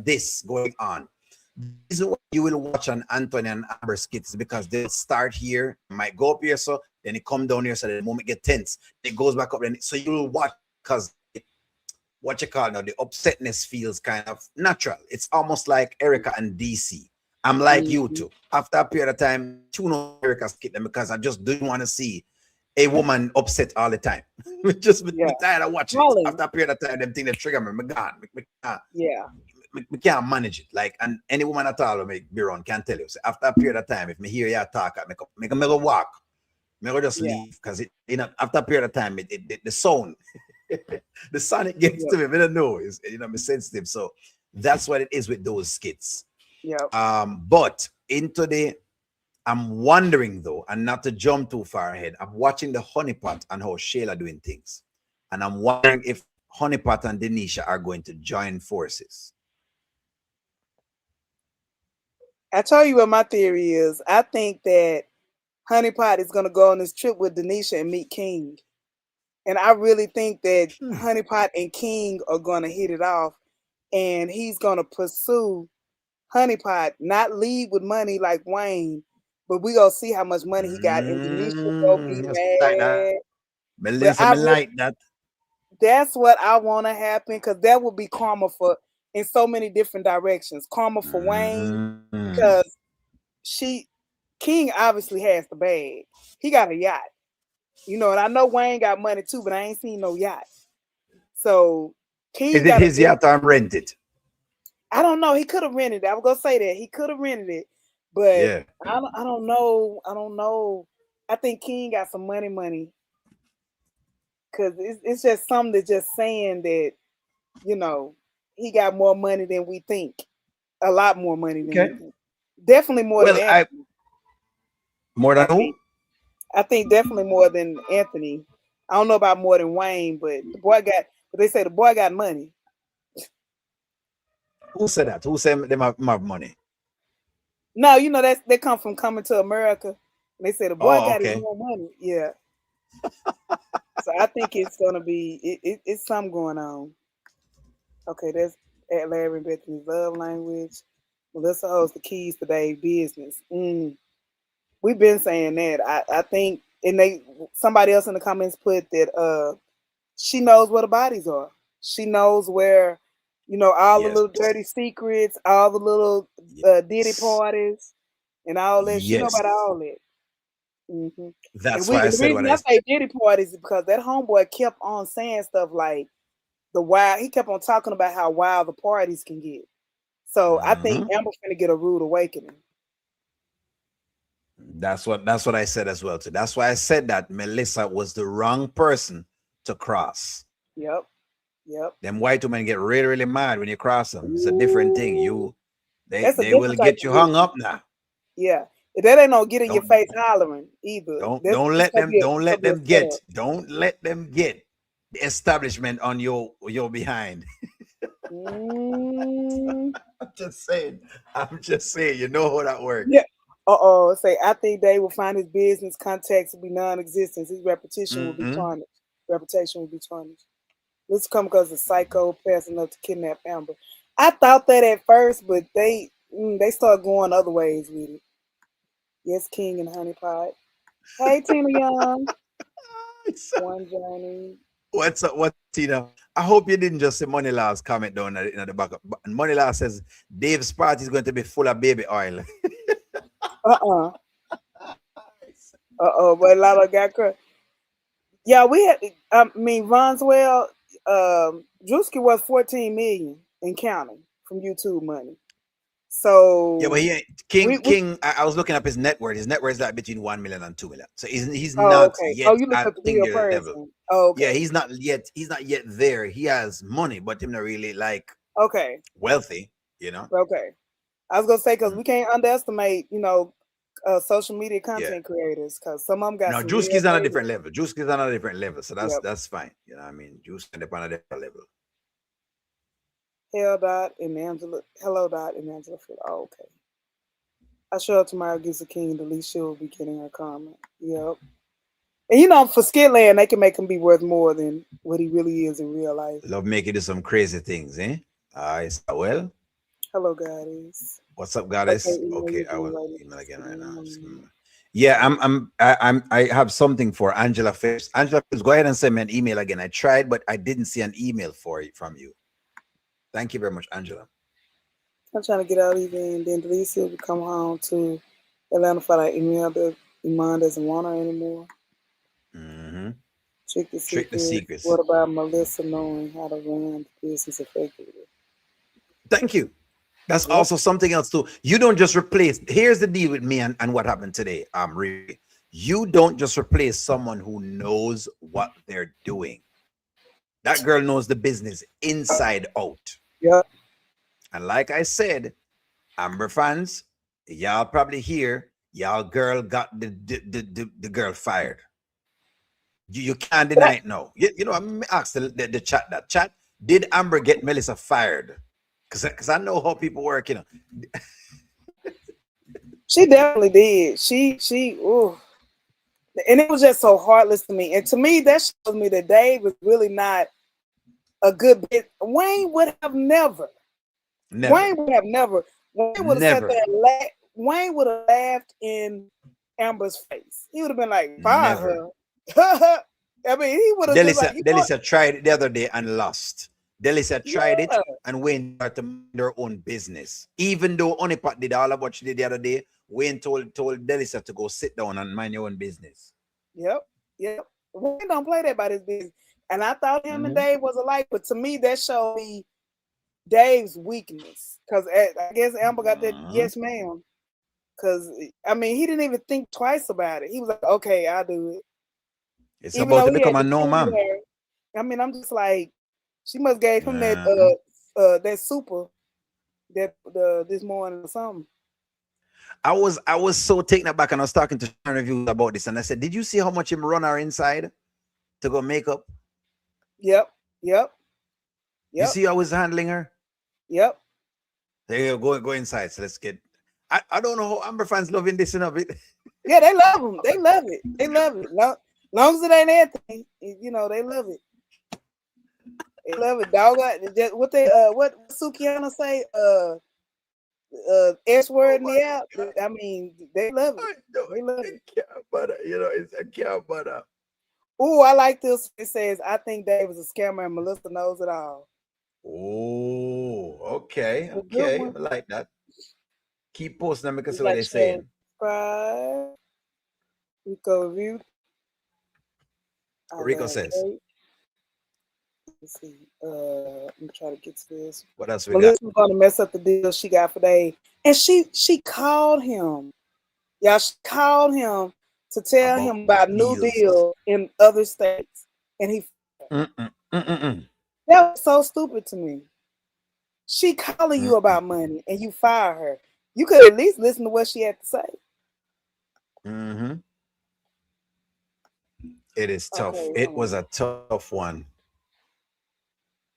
this going on. This is what you will watch on Anthony and Amber skits because they'll start here, might go up here, so then it come down here, so the moment get tense, it goes back up. Then so you'll watch because what you call now the upsetness feels kind of natural. It's almost like Erica and DC. I'm like you Mm-hmm. too. After a period of time, tune on Erica's skit them because I just don't want to see a woman upset all the time. just Yeah. me tired of watch it. Colin. After a period of time, them thing that trigger me, me gone. Yeah. Me can't manage it. Like, and any woman at all who may be around can tell you. So after a period of time, if me hear you talk, I make a walk. Me go just Yeah. leave because after a period of time, the sound, the sonic gets Yep. to me. I don't know. Me sensitive. So that's what it is with those skits. Yep. But into the I'm wondering though, and not to jump too far ahead, I'm watching the honeypot and how Shayla doing things. And I'm wondering if honeypot and Denisha are going to join forces. I tell you what my theory is. I think that Honeypot is gonna go on this trip with Denisha and meet King. And I really think that Hmm. Honeypot and King are gonna hit it off, and he's gonna pursue Honeypot, not lead with money like Wayne, but we gonna see how much money he got, and Denisha gonna be Yes, me like that. mad. But Melissa, me like that. that's what I want to happen because that will be karma for in so many different directions. Karma for Wayne Mm. because she King obviously has the bag. He got a yacht, and I know Wayne got money too, but I ain't seen no yacht. So Is King it got a his big. yacht or rented? I don't know. He could have rented it. I was gonna say that he could have rented it, but Yeah. I don't know. I don't know. I think King got some money because it's just something that's just saying that you know he got more money than we think. A lot more money than we Okay. think. Definitely more than Well, I Anthony. more I than think. who? I think definitely more than Anthony. I don't know about more than Wayne, but the boy got. But they say the boy got money. Who said that? Who said them have money? No, that's they come from Coming to America. And they say the boy Oh, got his okay. more money. Yeah. So I think it's gonna be it's something going on. Okay, that's at Larry and Bethany's love language. Melissa holds the keys to their business. We've been saying that. I think and they somebody else in the comments put that she knows where the bodies are. She knows where, all the Yes. little dirty secrets, all the little Diddy Yes. parties, and all that. She know Yes. about all that. And That's we why I the said reason what I I said. say Diddy parties is because that homeboy kept on saying stuff like the wild. He kept on talking about how wild the parties can get. So I think Mhm. Amber finna get a rude awakening. That's what I said as well too. That's why I said that Melissa was the wrong person to cross. Yep, yep. Them white women get really, really mad when you cross them. It's a different thing. Ooh, They that's a they will different type get of you get. hung up now. Yeah, that ain't no get in your Don't face hollering either. don't That's don't it's let gonna them be don't it's gonna let be a them setup. get don't let them get the establishment on your behind. Mm, I'm just saying. I'm just saying. You know how that works. yeah. Say I think they will find his business contacts will be non-existent. His repetition will be Hmm. tarnished. Reputation will be tarnished. This come because the psycho passing up to kidnap Amber. I thought that at first, but they start going other ways with it. Yes, King and Honey Pot. Hey, Tina Young. One Journey. What's up? What's up, Tina? I hope you didn't just say Money Law's comment down in the back. Money Law says Dave's party is going to be full of baby oil. Uh-uh. Uh-oh. But a lot of got crushed. Yeah, we had. I mean, Ronswell. Drewski was 14 million and counting from YouTube money. Yeah, but So he King we. King. I was looking up his net worth. His net worth is like between 1 million and 2 million. So he's Oh, not okay. Oh, yet you looked at at the real singular level. person. Oh, Yeah, okay. he's not yet there. He has money, but him not really like Okay. wealthy. You know. Okay. I was gonna say because Mm, we can't underestimate, social media yeah. content creators because some of them got Now some real Drewski's on a babies. different level. Drewski's on a different level. So that's Yep. that's fine. You know what I mean? Drewski's on a different level. Hell dot and Angela. Hello dot and Angela. Oh, okay. I show up tomorrow gives the king. The least she will be getting her comment. Yep. And for Skitland, they can make him be worth more than what he really is in real life. Love making do some crazy things, eh? Well, Hello, guys. what's up, Okay, goddess? email you Okay, I again will later. email again right now. Yeah, I have something for Angela Phillips. Angela Phillips, go ahead and send me an email again. I tried, but I didn't see an email for it from you. Thank you very much, Angela. I'm trying to get out even. And then Delisa will come home to Atlanta for that email that Iman doesn't want her anymore. Mm-hmm. Trick the Trick the secrets. secrets. What about Melissa knowing how to run the business effectively? Thank you. That's Yep. also something else too. You don't just replace. Here's the deal with me and what happened today. Really, you don't just replace someone who knows what they're doing. That girl knows the business inside out. Yep. And like I said, Amber fans, y'all probably hear y'all girl got the girl fired. You can't deny it now. I asked the chat that chat. Did Amber get Melissa fired? Because I know how people work. She definitely did. She ooh. And it was just so heartless to me. And to me, that shows me that Dave was really not a good bit. Wayne would have never. Never. Wayne would have never. Wayne would have sat Never. there and laughed. Wayne would have laughed in Amber's face. He would have been like, fire Never. her. I mean, he would have just like, Delisa tried it the other day and lost. Delisa tried it yeah, and Wayne started to mind their own business. Even though Onipat did all of what she did the other day, Wayne told Delisa to go sit down and mind your own business. yep, yep. Wayne don't play that by his business. And I thought him and Mm-hmm. Dave was alike, but to me, that showed me Dave's weakness. Because I guess Amber got that yes, ma'am. Because, I mean, he didn't even think twice about it. He was like, okay, I'll do it. It's Even about though to he had become a to no, choose ma'am. her. I mean, I'm just like, she must gave him that Uh-huh. that super that this morning or something. I was so taken aback, and I was talking to Sharon Reviews about this, and I said, "Did you see how much him run her inside to go make up? Yep, yep, You yep, see how I was handling her? yep. There you go inside. So let's get. I don't know how Amber fans loving this enough. It. Yeah, they love him. They love it. They love it. Long as it ain't Anthony, you know, they love it. They love it. Dog. What Sukiana say? S Oh word in my the app. God! I mean, they love it. I know They love it it. can't butter. You know, it's a can't butter. Ooh, I like this. It says, I think Dave is a scammer and Melissa knows it all. Oh, okay, A good okay. one. I like that. Keep posting them We because of what got they're Shayla saying. subscribe. Rico review. I Rico love says. Kate. Let's see. Let me try to get to this. What else we got? Melissa's gonna mess up the deal she got for Dave. And she called him. Yeah, she called him to tell About him about new deals. deals in other states. And he Mm-mm, mm-mm, that was so stupid to me. She calling you mm-mm, about money and you fire her. You could at least listen to what she had to say. mm-hmm. It is tough. Okay, It was a tough one.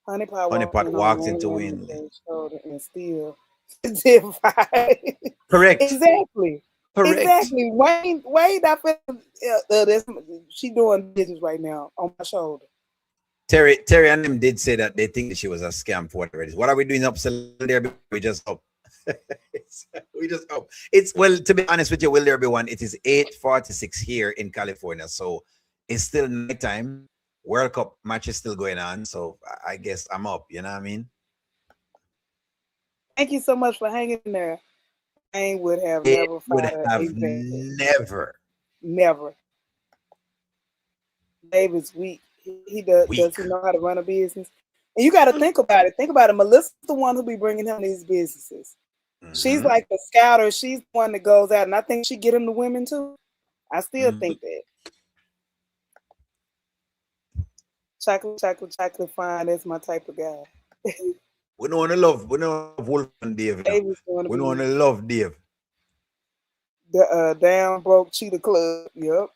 Honey Pie walked Honeypot in on walked into Wayne on Winley. the shoulder and still did fight. Correct. Exactly. Correct. Exactly. Wayne, I feel she doing business right now on my shoulder. Terry and them did say that they think that she was a scam for whatever it is. What are we doing up there? We just up. We just up. It's well, to be honest with you, will there be one? It is 8:46 here in California, so it's still nighttime. World Cup match is still going on, so I guess I'm up. You know what I mean? Thank you so much for hanging in there. Wayne would have It never would fired have exactly. never Never. David's weak. He does weak. he know how to run a business? And you got to think about it. Think about it. Melissa's the one who be bringing him these businesses. She's Mm-hmm. like the scouter. She's the one that goes out, and I think she get him the women too. I still Mm-hmm. think that. Chocolate, fine. That's my type of guy. We don't want to love. We don't love Wolf and Dave. You know? David's going to We don't want be to love Dave. the down broke cheetah club. Yep.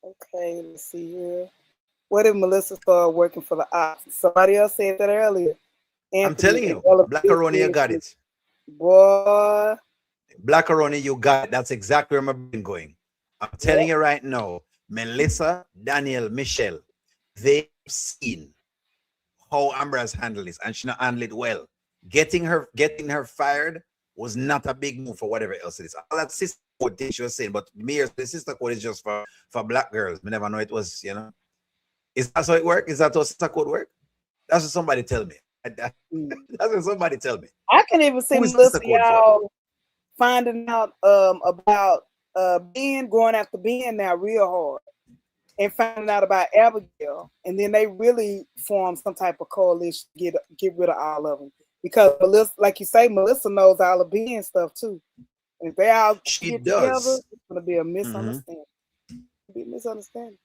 Okay, let's see here. What if Melissa started working for the ops? Somebody else said that earlier. I'm telling Anthony and you, Ella Blackaroni, you got it. boy. Blackaroni, you got it. That's exactly where my brain going. I'm telling Yep. you right now, Melissa, Daniel, Michelle, they've seen how Amber has handled this, and she not handled it well. Getting her fired was not a big move for whatever else it is. All that sister code thing she was saying, but me, the sister code is just for black girls. We never know it was, you know. Is that how it work? Is that how sister code work? That's what somebody tell me. That's what somebody tell me. I can even see Who is sister Melissa code for? y'all finding out about Ben going after Ben now real hard and finding out about Abigail, and then they really form some type of coalition to get rid of all of them because Melissa, like you say, Melissa knows all of Ben stuff too. And if they all She get together, does. it's gonna be a Mm-hmm. misunderstanding. It'll be a misunderstanding.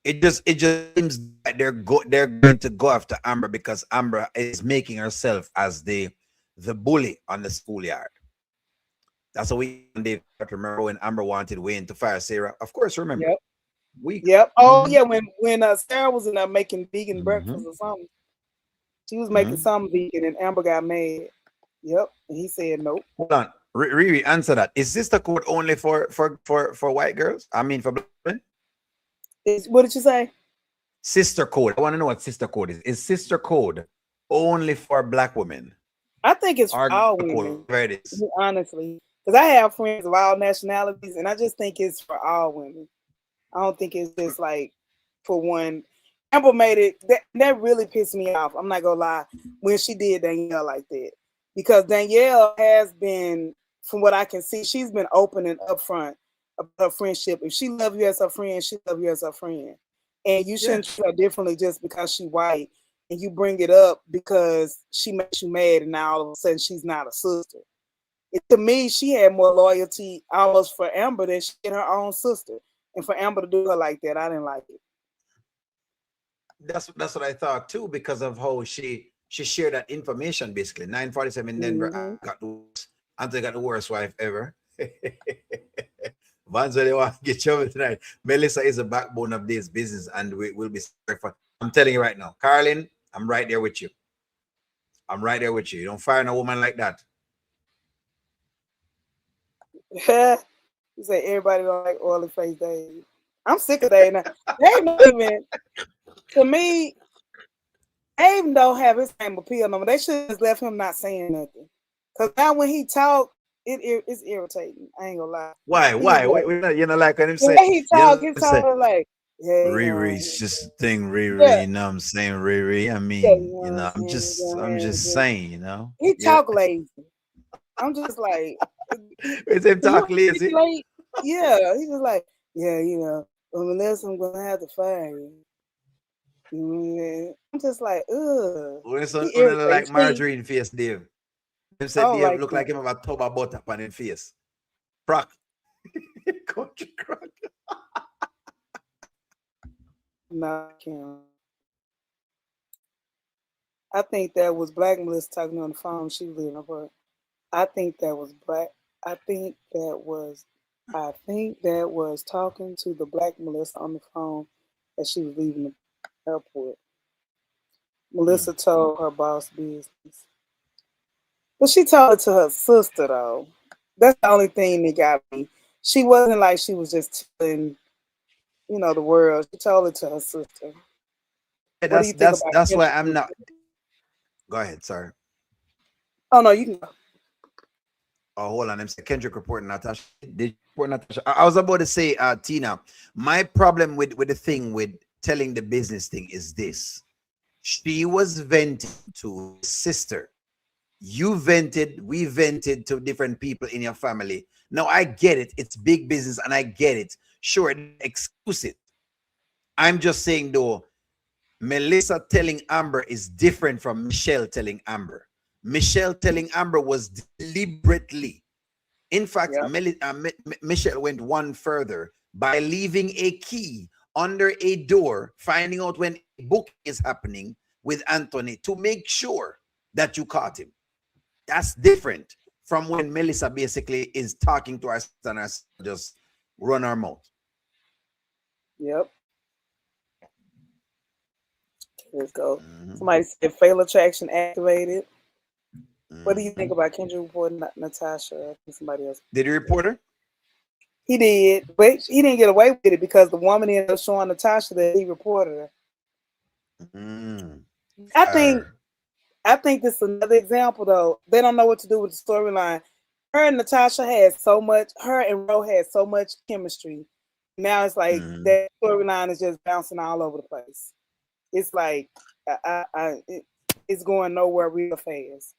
It just seems like they're going to go after Amber because Amber is making herself as the bully on the schoolyard. That's what we Dave remember when Amber wanted Wayne to fire Sarah. Of course, remember Yep. we. Yep. Oh Mm-hmm, yeah, when Sarah was in there making vegan mm-hmm, breakfast or something, she was making mm-hmm. something vegan, and Amber got mad. Yep, and he said nope. Hold on, Riri, answer that. Is sister code only for white girls? I mean, for black women? What did you say? Sister code. I want to know what sister code is. Is sister code only for black women I think it's for or all girl code, women, whatever it is? honestly. Because I have friends of all nationalities, and I just think it's for all women. I don't think it's just like for one. Amber made it. That really pissed me off. I'm not gonna lie when she did Danielle like that, because Danielle has been, from what I can see, she's been open and upfront about her friendship. If she love you as her friend, she love you as her friend, and you Yeah. shouldn't treat her differently just because she white and you bring it up because she makes you mad, and now all of a sudden she's not a sister. To me, she had more loyalty almost for Amber than she had her own sister. And for Amber to do her like that, I didn't like it. That's what I thought too, because of how she shared that information basically. 947 in Denver Mm-hmm. got the worst. Anthony got the worst wife ever. Vans really want to get you over tonight. Melissa is the backbone of this business, and we will be sorry for. I'm telling you right now, Carlin, I'm right there with you. I'm right there with you. You don't fire a woman like that. You say everybody don't like oily face Dave. I'm sick of Dave now. Dave not even, to me, Dave don't have his same appeal no more. They should have just left him not saying nothing. Because now when he talk, it's irritating. I ain't gonna lie. Why? He just Why? like, You know, like when him the say, way he you talk, know, he's say, talking like, yeah, you Riri, know, it's just a thing, Riri. yeah, You know what I'm saying, Riri. I yeah, mean, you know you what I'm know, saying? I'm Yeah, just saying, you know. he Yeah. talk lazy. I'm just like, Is him can you talk lazy? articulate? Yeah, he was like, yeah, you know, unless I'm gonna have to fire you. I'm just like, ugh. When He son like irritates me. margarine face, Dave. Them I said don't Dave like look him. like him have a tub of butter on his face. Proc. Country crock. Not him. I think that was Black Melissa talking on the phone. She was leaving her. I think that was Black. I think that was. I think that was talking to the Black Melissa on the phone as she was leaving the airport. Hmm. Melissa told her boss business. But she told it to her sister though. That's the only thing that got me. She wasn't like she was just telling, the world. She told it to her sister. Yeah, What do you think about that's why Kendrick I'm not. report? Go ahead, sorry. Oh no, you can go. Oh, hold on. I'm saying Kendrick reporting Natasha. Did you report Natasha? I was about to say, Tina, my problem with the thing with telling the business thing is this. She was venting to his sister. You vented, we vented to different people in your family. Now I get it. It's big business and I get it. Sure, excuse it. I'm just saying though, Melissa telling Amber is different from Michelle telling Amber. Michelle telling Amber was deliberately. In fact, Yep. Michelle went one further by leaving a key under a door, finding out when a booking is happening with Anthony to make sure that you caught him. That's different from when Melissa basically is talking to her sister and her sister just run her mouth. Yep. Let's go. Mhm. Somebody said fail attraction activated. What do you think Mhm. about Kendrick reporting Natasha? I think somebody else. Did you report her? He did, but he didn't get away with it because the woman ended up showing Natasha that he reported her. Mm. I think Her. I think this is another example though. They don't know what to do with the storyline. Her and Natasha had so much. Her and Ro had so much chemistry. Now it's like Mhm. that storyline is just bouncing all over the place. It's like it's going nowhere real fast.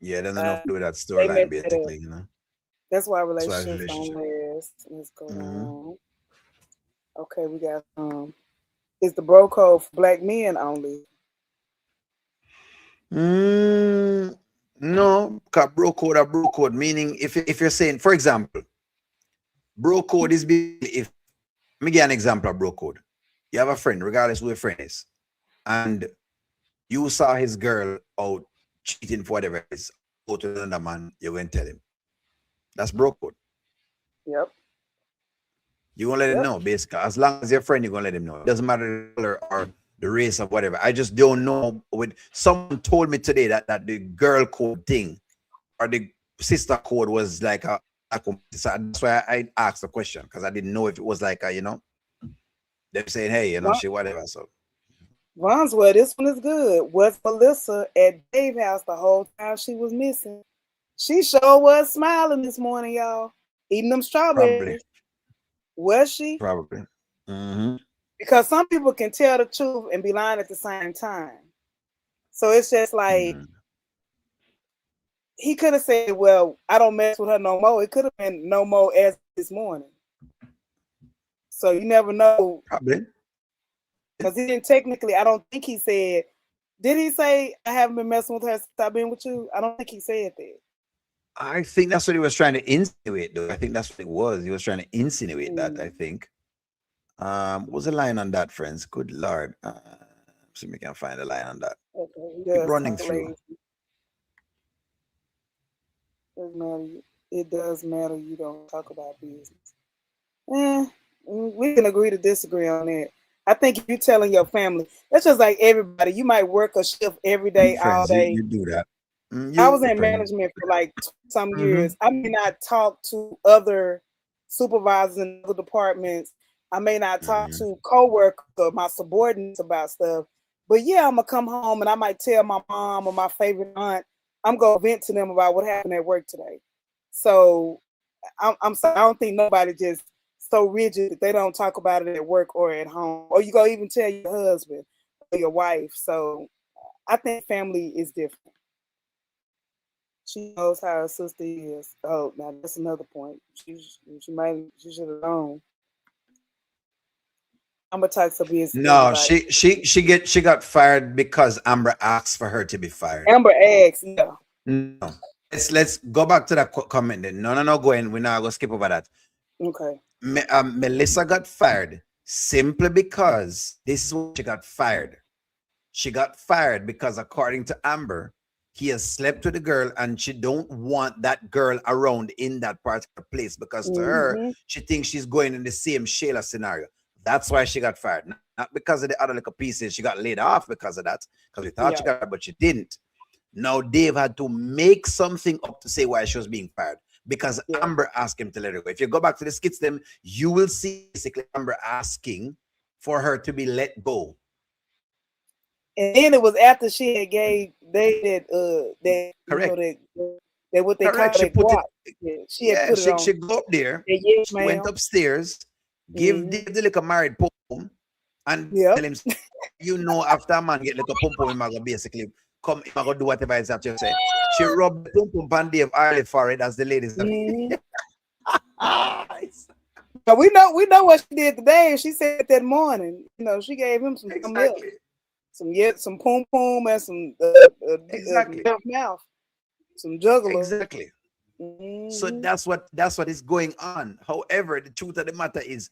Yeah, they don't know Uh, if do that they storyline messed that up. basically, you know. That's why That's why relationships don't relationship. last. Let's go Mhm. on. Okay, we got It's the bro code for black men only. Mm, no, because bro code, meaning if you're saying, for example, bro code is basically if, let me give you an example of bro code. You have a friend, regardless who your friend is, and you saw his girl out cheating for whatever it is, go to another man, you're going to tell him. That's bro code. Yep. You're going to let him Yep. know, basically. As long as your friend, you're going to let him know. It doesn't matter the color or the race or whatever. I just don't know. With someone told me today that the girl code thing or the sister code was like so that's why I asked the question because I didn't know if it was like a, they're saying, hey, she whatever. So Ron's this one is good. Was Melissa at Dave's house the whole time she was missing? She sure was smiling this morning, y'all. Eating them probably, strawberries. Was she? probably. Mm-hmm. Because some people can tell the truth and be lying at the same time. So it's just like Mm-hmm. he could have said, well, I don't mess with her no more. It could have been no more as this morning. So you never know. Probably. Because he didn't technically, I don't think he said, did he say, I haven't been messing with her since I've been with you? I don't think he said that. I think that's what he was trying to insinuate, though. I think that's what it was. He was trying to insinuate that, I think. What was the line on that, friends? Good Lord. See if we can find a line on that. Okay. Keep running through. It does matter you don't talk about business. We can agree to disagree on that. I think if you're telling your family, that's just like everybody. You might work a shift every day, all Friends, day. you do that. I was in management for like some years. I may not talk to other supervisors in other departments. I may not talk to coworkers or my subordinates about stuff. But yeah, I'm gonna come home and I might tell my mom or my favorite aunt. I'm gonna vent to them about what happened at work today. So I'm sorry, I don't think nobody just so rigid that they don't talk about it at work or at home. Or you go even tell your husband or your wife. So I think family is different. She knows how her sister is. Oh, now that's another point. She should have known. Amber talks to business. No, she got fired because Amber asked for her to be fired. Amber asks, yeah. No. Let's go back to that comment then. No, go in. We're not gonna skip over that. Okay. Melissa got fired simply because this is what she got fired. She got fired because according to Amber, he has slept with the girl and she don't want that girl around in that particular place because to her, she thinks she's going in the same Shayla scenario. That's why she got fired. Not because of the other little pieces. She got laid off because of that. Because we thought she got, but she didn't. Now Dave had to make something up to say why she was being fired. Because Amber asked him to let her go. If you go back to the skits, them you will see basically Amber asking for her to be let go. And then it was after she had gave that correct. That what they correct. Call she put it. She had put it on. She go up there. Yes, she went upstairs, give the like a married pom and tell him, after a man get like a pom pom, he basically come, he go do whatever is that you say. She rubbed the pom pom and Dave early for it, as the ladies. But we know what she did today. She said that morning, she gave him some milk, some pom pom and some mouth, some juggler. Exactly. So that's what is going on. However, the truth of the matter is,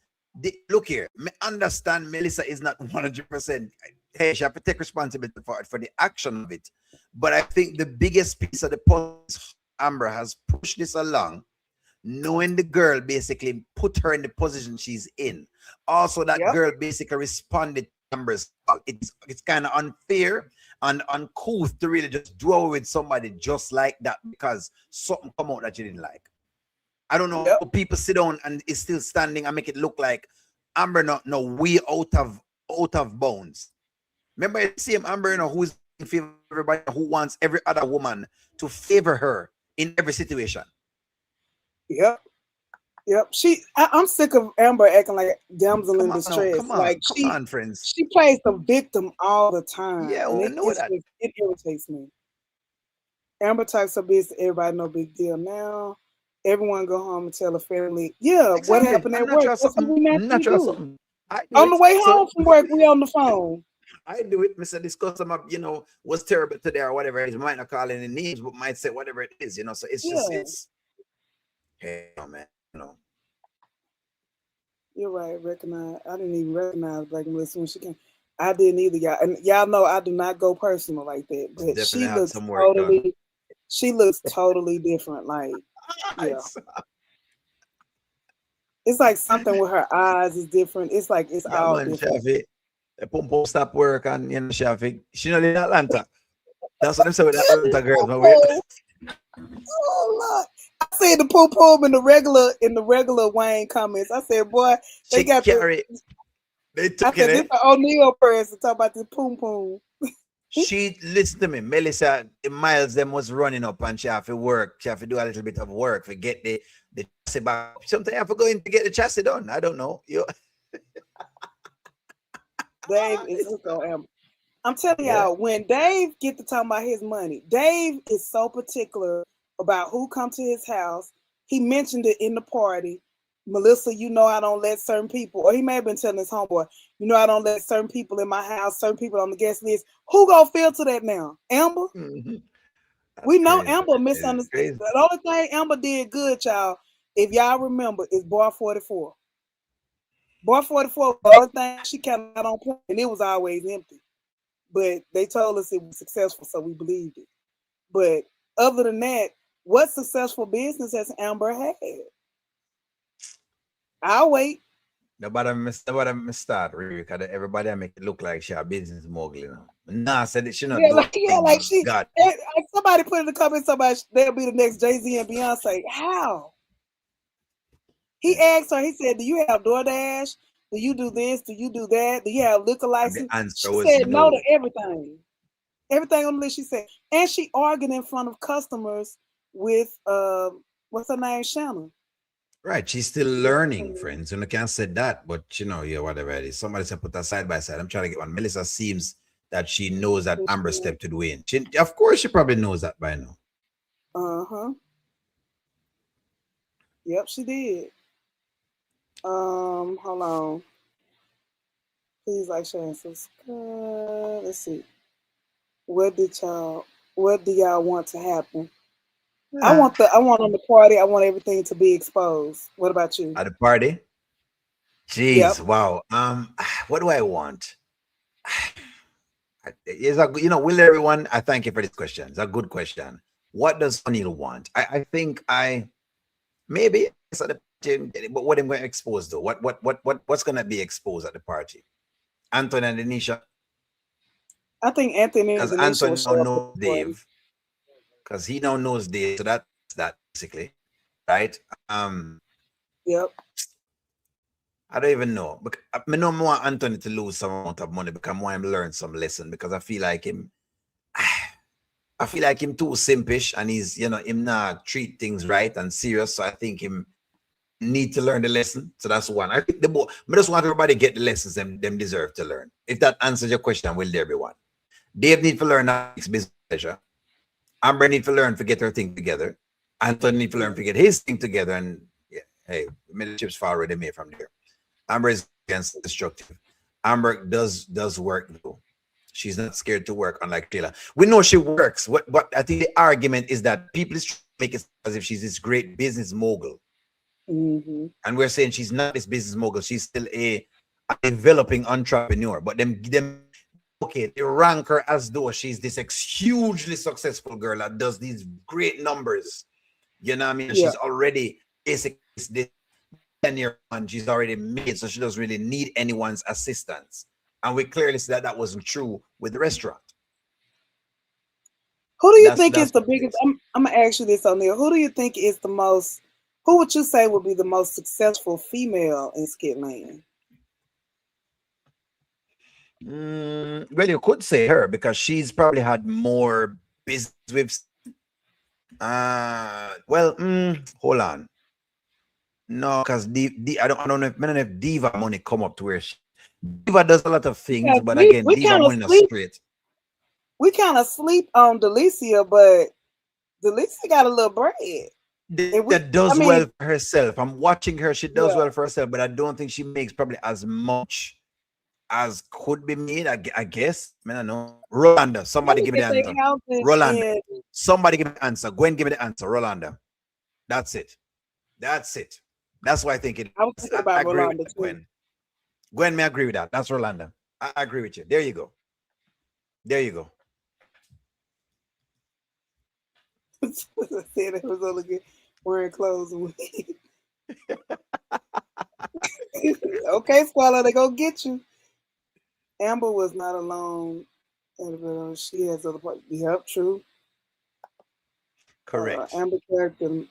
look here. Understand, Melissa is not 100%. Hey, she have to take responsibility for the action of it. But I think the biggest piece of the puzzle, Amber has pushed this along, knowing the girl basically put her in the position she's in. Also, that girl basically responded to Amber's. It's kind of unfair and uncouth to really just draw with somebody just like that because something come out that you didn't like. I don't know. People sit down and is still standing and make it look like Amber no we out of bounds. Remember the same Amber, who's in favor of everybody, who wants every other woman to favor her in every situation. Yep. I'm sick of Amber acting like damsel in distress. Come on, friends. She plays the victim all the time. Yeah, we know that. It irritates me. Amber talks her business. Everybody no big deal now. Everyone go home and tell the family, what happened at work. That's what we naturally do. On the way home from work, we on the phone. I do it, Mr. Discuss them up, what's terrible today or whatever it is. We might not call any names, but might say whatever it is, So it's just hey, man, You're right. I didn't even recognize Black Melissa when she came. I didn't either, y'all. And y'all know I do not go personal like that. But she looks totally different. Like, it's like something with her eyes is different. It's like it's all different. The pom stop work and Shafi. She not in Atlanta. That's what I'm saying with that Atlanta girl. Oh Lord. I said the poom poom in the regular Wayne comments. I said, boy, they She got the carry. They I took said this it. the O'Neal person talk about this poom poom. She listen to me. Melissa, the miles them was running up and she have to work. She have to do a little bit of work to get the chassis back up. Sometimes I have to go in to get the chassis done. I don't know. You Dave is hooked on Amber. I'm telling yeah. y'all, when Dave get to talking about his money, Dave is so particular about who come to his house. He mentioned it in the party. Melissa, you know I don't let certain people, or he may have been telling his homeboy, you know I don't let certain people in my house, certain people on the guest list. Who gonna filter that now? Amber? Mhm. We That's know crazy. Amber It's misunderstood. crazy. The only thing Amber did good, y'all, if y'all remember, is Bar 44. Bar 44 was the only thing she kind of got on point, and it was always empty. But they told us it was successful, so we believed it. But other than that, what successful business has Amber had? I'll wait. Nobody start really because everybody I make it look like she a business mogul, you know. Nah, said that she not Yeah, do a thing, like man. she. God. Somebody put in the comments, somebody they'll be the next Jay Z and Beyonce. How? He Yeah. asked her. He said, "Do you have DoorDash? Do you do this? Do you do that? Do you have liquor And the license?" answer She was said no to no. everything. Everything on the list. She said, and she argued in front of customers with what's her name, Shannon. Right. She's still learning, friends. And I can't say that, but you know, yeah, whatever it is. Somebody said put that side by side. I'm trying to get one. Melissa seems that she knows that Amber stepped to the win. Of course, she probably knows that by now. Uh huh. Yep, she did. Hold on. Please like, share, and subscribe. Let's see. What did y'all? What do y'all want to happen? I Yeah. want the. I want on the party. I want everything to be exposed. What about you? At the party. Yep. Jeez, wow. What do I want? Is a you know, will everyone? I thank you for this question. It's a good question. What does O'Neill want? I think I maybe it's at the party, but what I'm going to expose though? What's going to be exposed at the party? Anthony and Denisha, I think Anthony and because Denisha will Anthony now show up at knows the party. Dave, because he now knows Dave. So that's that basically, right? Yep. I don't even know. I mean, no more Anthony to lose some amount of money because I want him to learn some lesson because I feel like him too simpish and he's him not treat things right and serious. So I think him need to learn the lesson. So that's one. I think I just want everybody to get the lessons them deserve to learn. If that answers your question, will there be one? Dave need to learn that makes business pleasure. Amber need to learn to get her thing together. Anthony need to learn to get his thing together. And yeah, hey, made the chips fall already made from there. Amber is against destructive. Amber does work though. She's not scared to work, unlike Shayla. We know she works. What I think the argument is that people is trying to make it as if she's this great business mogul, Mm-hmm. and we're saying she's not this business mogul. She's still a developing entrepreneur. But them okay, they rank her as though she's this hugely successful girl that does these great numbers. You know what I mean? Yeah. She's already basically this 10-year and she's already made, so she doesn't really need anyone's assistance. And we clearly see that that wasn't true with the restaurant. Who do you That's think is that's the what it biggest? is. I'm gonna ask you this, O'Neal. Who do you think is the most? Who would you say would be the most successful female in Skitland? Well, you could say her because she's probably had more business with. Well, hold on. No, because I don't know if Diva money come up to where Diva does a lot of things, Because but we again, we Diva kind of money not sleep. straight. We kind of sleep on Delicia, but Delicia got a little bread, and we. That I does mean, well for herself. I'm watching her; she does yeah. well for herself, but I don't think she makes probably as much as could be made. I guess. I mean, I know. Rolanda, I somebody look give me at the their answer. houses Rolanda, in. somebody give me the answer. Gwen, give me the answer. Rolanda. That's it. That's it. That's why I think it I was is. thinking I about agree with Rolanda that, too. Gwen. Gwen, may I agree with that. That's Rolanda. I agree with you. There you go. There you go. I said it was only good wearing clothes. And okay, Squalor, they go get you. Amber was not alone. She has other parts. Yep, true. Correct. Amber character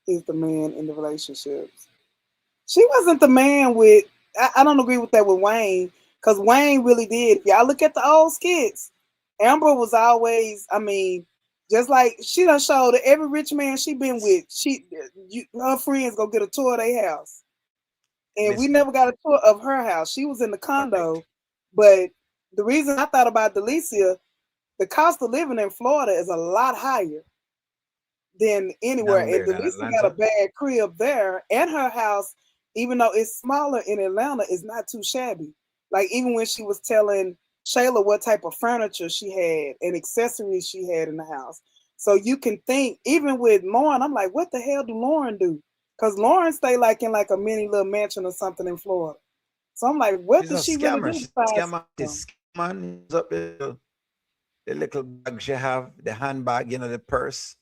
is the man in the relationships. She wasn't the man with. I don't agree with that with Wayne because Wayne really did. If y'all look at the old skits, Amber was always. I mean, just like she done showed that every rich man she been with, her friends go get a tour of their house, and we Listen, never got a tour of her house. She was in the correct. condo, but the reason I thought about Delicia, the cost of living in Florida is a lot higher than anywhere. Than And where? Than Delisa got a Atlanta? bad crib there, and her house, even though it's smaller in Atlanta, is not too shabby. Like even when she was telling Shayla what type of furniture she had and accessories she had in the house. So you can think, even with Lauren, I'm like, what the hell do Lauren do? Because Lauren stay like in like a mini little mansion or something in Florida. So I'm like, what She's a does she really scammer. do She's a besides scammer. scam? She's scammer. Use up the little bag she have, the handbag, the purse.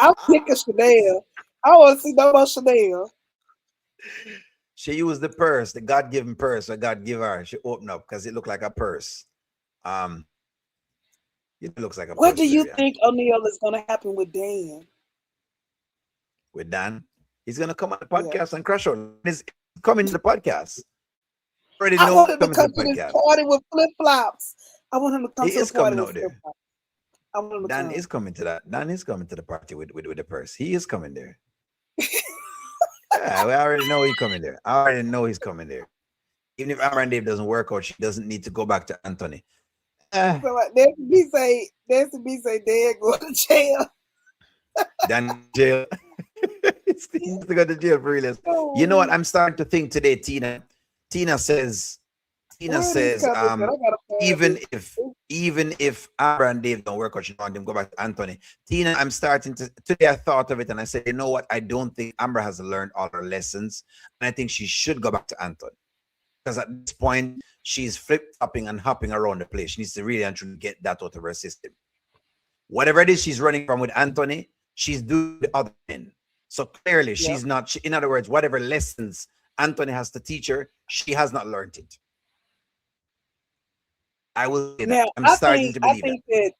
I'm sick of Chanel. I want to see no more Chanel. She used the purse, the God-given purse, or God give her. She opened up because it looked like a purse. Um, it looks like a What purse, do you Vivian. think O'Neal is going to happen with Dan? With Dan, he's gonna come on the Yeah. podcast and crash out. He's coming to the podcast. Already I know want he's him to coming to come the to this podcast. party with flip flops. I want him to come He to the is party coming with out flip there. flops. I want him to Dan come. is coming to that. Dan is coming to the party with the purse. He is coming there. Yeah, we already know he's coming there. I already know he's coming there. Even if Amber and Dave doesn't work out, she doesn't need to go back to Anthony. Eh, So like, Nancy B say, Dad go to jail. Dan in jail. He needs to go to jail for real. You know what? Oh, I'm starting to think today, Tina. Tina says, Tina where are these says, couples at? I gotta find even this. if even if Amber and Dave don't work out, she want them to go back to Anthony. Tina, I'm starting to today. I thought of it and I said, you know what? I don't think Amber has learned all her lessons, and I think she should go back to Anthony because at this point she's flip flopping and hopping around the place. She needs to really and truly get that out of her system. Whatever it is she's running from with Anthony, she's doing the other end. So clearly, Yeah. she's not. In other words, whatever lessons Anthony has to teach her, she has not learned it. I will say that. Now I'm starting to believe that.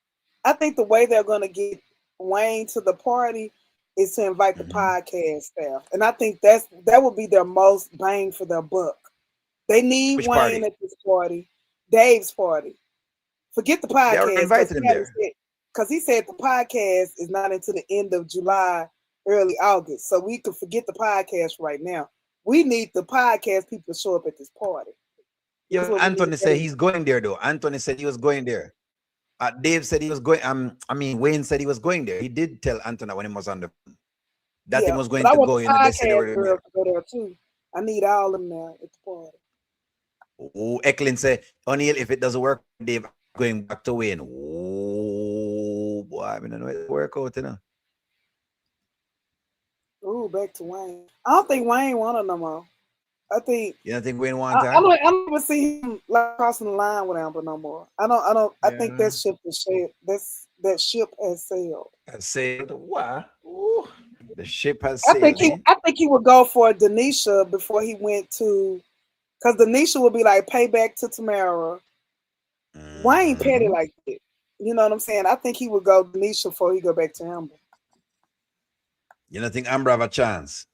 I think the way they're gonna get Wayne to the party is to invite the Mhm. podcast staff, and I think that would be their most bang for their buck. They need Which Wayne party? at this party, Dave's party. Forget the They already podcast invited him there. because he said the podcast is not until the end of July, early August. So we could forget the podcast right now. We need the podcast people to show up at this party. That's Yeah, what we need. Anthony said he's going there though. Anthony said he was going there. Dave said he was going. I mean, Wayne said he was going there. He did tell Anthony when he was on the phone that he Yeah, was but going I to want go. the They said they podcast were girls there. to go there too. I need all of them there at the party. Oh, Eklund said, O'Neal, if it doesn't work, Dave, going back to Wayne. Oh, boy, I mean, I know it work out, Ooh, back to Wayne. I don't think Wayne wanted no more. I think You don't think Wayne want her? I don't even see him like crossing the line with Amber no more. I don't. I think Yeah. that ship is sailed. That ship has sailed. Has sailed. What? Ooh, the ship has sailed, eh? I think he would go for Denisha before he went to, because Denisha would be like payback to Tamara. Wayne petty Mm-hmm. like that. You know what I'm saying? I think he would go Denisha before he go back to Amber. You don't think Amber have a chance?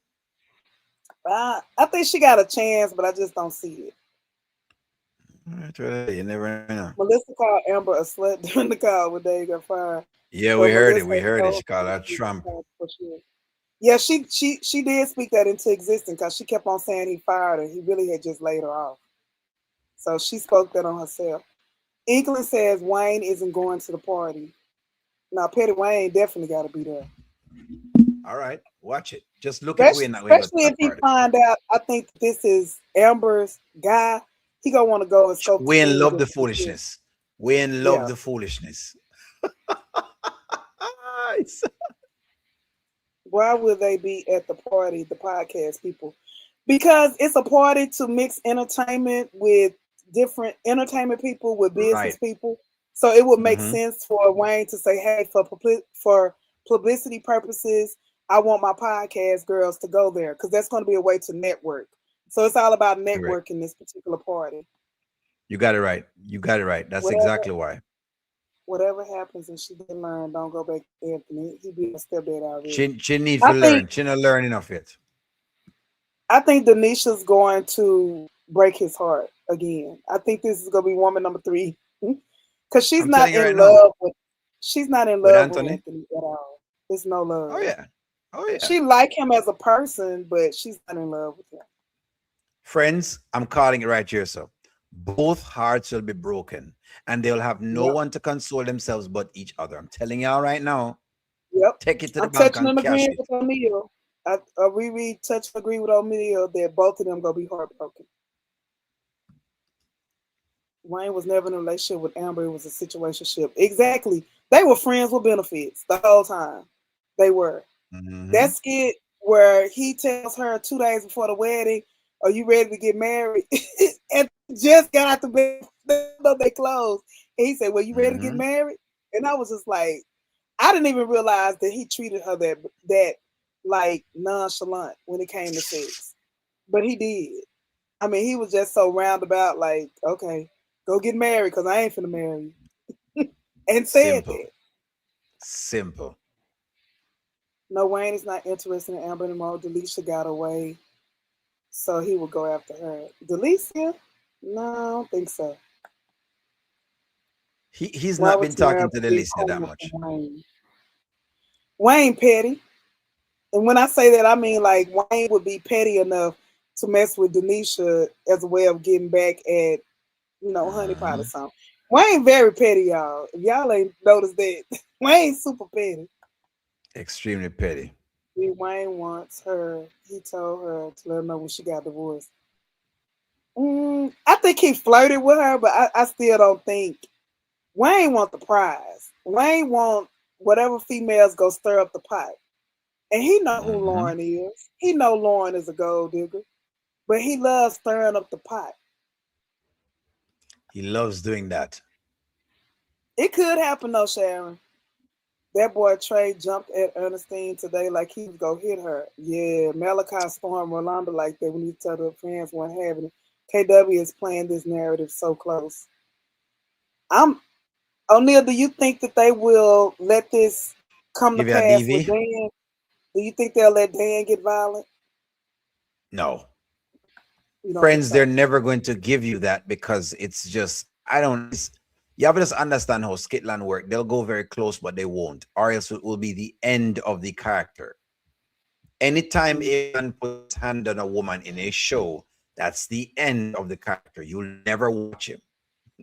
I think she got a chance, but I just don't see it. Well, you never know. Melissa called Amber a slut during the call when they got fired. Yeah, But we heard it. Melissa We heard it. told She called her her she got Trump. fired for sure. Yeah, she did speak that into existence because she kept on saying he fired her. He really had just laid her off. So she spoke that on herself. England says Wayne isn't going to the party. Now Petty Wayne definitely got to be there. All right, watch it. Just look at Wayne that Wayne go to Especially if that he party. find out, I think this is Amber's guy. He gonna want to go and scope the Wayne scene love the just to be sure. foolishness. Wayne love Yeah. the foolishness. Why will they be at the party, the podcast people? Because it's a party to mix entertainment with different entertainment people with business Right. people. So it would make Mm-hmm. sense for Wayne to say, "Hey, for publicity purposes, I want my podcast girls to go there because that's going to be a way to network." So it's all about Correct. networking this particular party. You got it right. You got it right. That's Whatever, exactly why. Whatever happens and she didn't learn, don't go back to Anthony. He be a stepdad already. She need I to think learn. She not learning of it. I think Denisha's going to break his heart again. I think this is gonna be woman number three. Cause I'm telling you right now. she's not in With love with Anthony. Anthony at all. It's no Oh love. yeah. Oh yeah. She like him as a person, but she's not in love with him. Friends, I'm calling it right here, so both hearts will be broken and they'll have no Yep. one to console themselves but each other. I'm telling y'all right now, Yep. take it to the I'm bank touching and and cash agreeing it. with O'Neal. I really touch and agree with O'Neal that both of them gonna be heartbroken. Wayne was never in a relationship with Amber. It was a situationship. Exactly. They were friends with benefits the whole time. They were. Mm-hmm. That skit where he tells her 2 days before the wedding, "Are you ready to get married?" And just got out the bed, they clothes. And he said, "Well, you ready to get Mm-hmm. married?" And I was just like, I didn't even realize that he treated her that like nonchalant when it came to sex, but he did. I mean, he was just so roundabout, like, okay, go get married because I ain't finna marry you, and said Simple. that. Simple. No, Wayne is not interested in Amber anymore. Delisha got away, so he will go after her. Delicia? No, I don't think so. He's Why not would been Tamara talking to the be listener that corner from much. Wayne? Wayne petty. And when I say that, I mean like Wayne would be petty enough to mess with Denisha as a way of getting back at, Honey Pot or Uh-huh. something. Wayne very petty, y'all. If y'all ain't noticed that, Wayne super petty. Extremely petty. Wayne wants her. He told her to let her know when she got divorced. I think he flirted with her, but I still don't think Wayne want the prize. Wayne want whatever females go stir up the pot. And he know who Mm-hmm. Lauren is. He know Lauren is a gold digger, but he loves stirring up the pot. He loves doing that. It could happen though, Sharon. That boy Trey jumped at Ernestine today like he was gonna hit her. Yeah, Malachi stormed Rolanda like that when he told her fans weren't having it. KW is playing this narrative so close. I'm O'Neal, do you think that they will let this come to Give you a pass with DV? Dan? Do you think they'll let Dan get violent? No. You don't think Friends, they're so? never going to give you that because it's just, I don't, you have to just understand how Skitland work. They'll go very close, but they won't, or else it will be the end of the character. Anytime Mm. a man puts his hand on a woman in a show, that's the end of the character. You'll never watch him.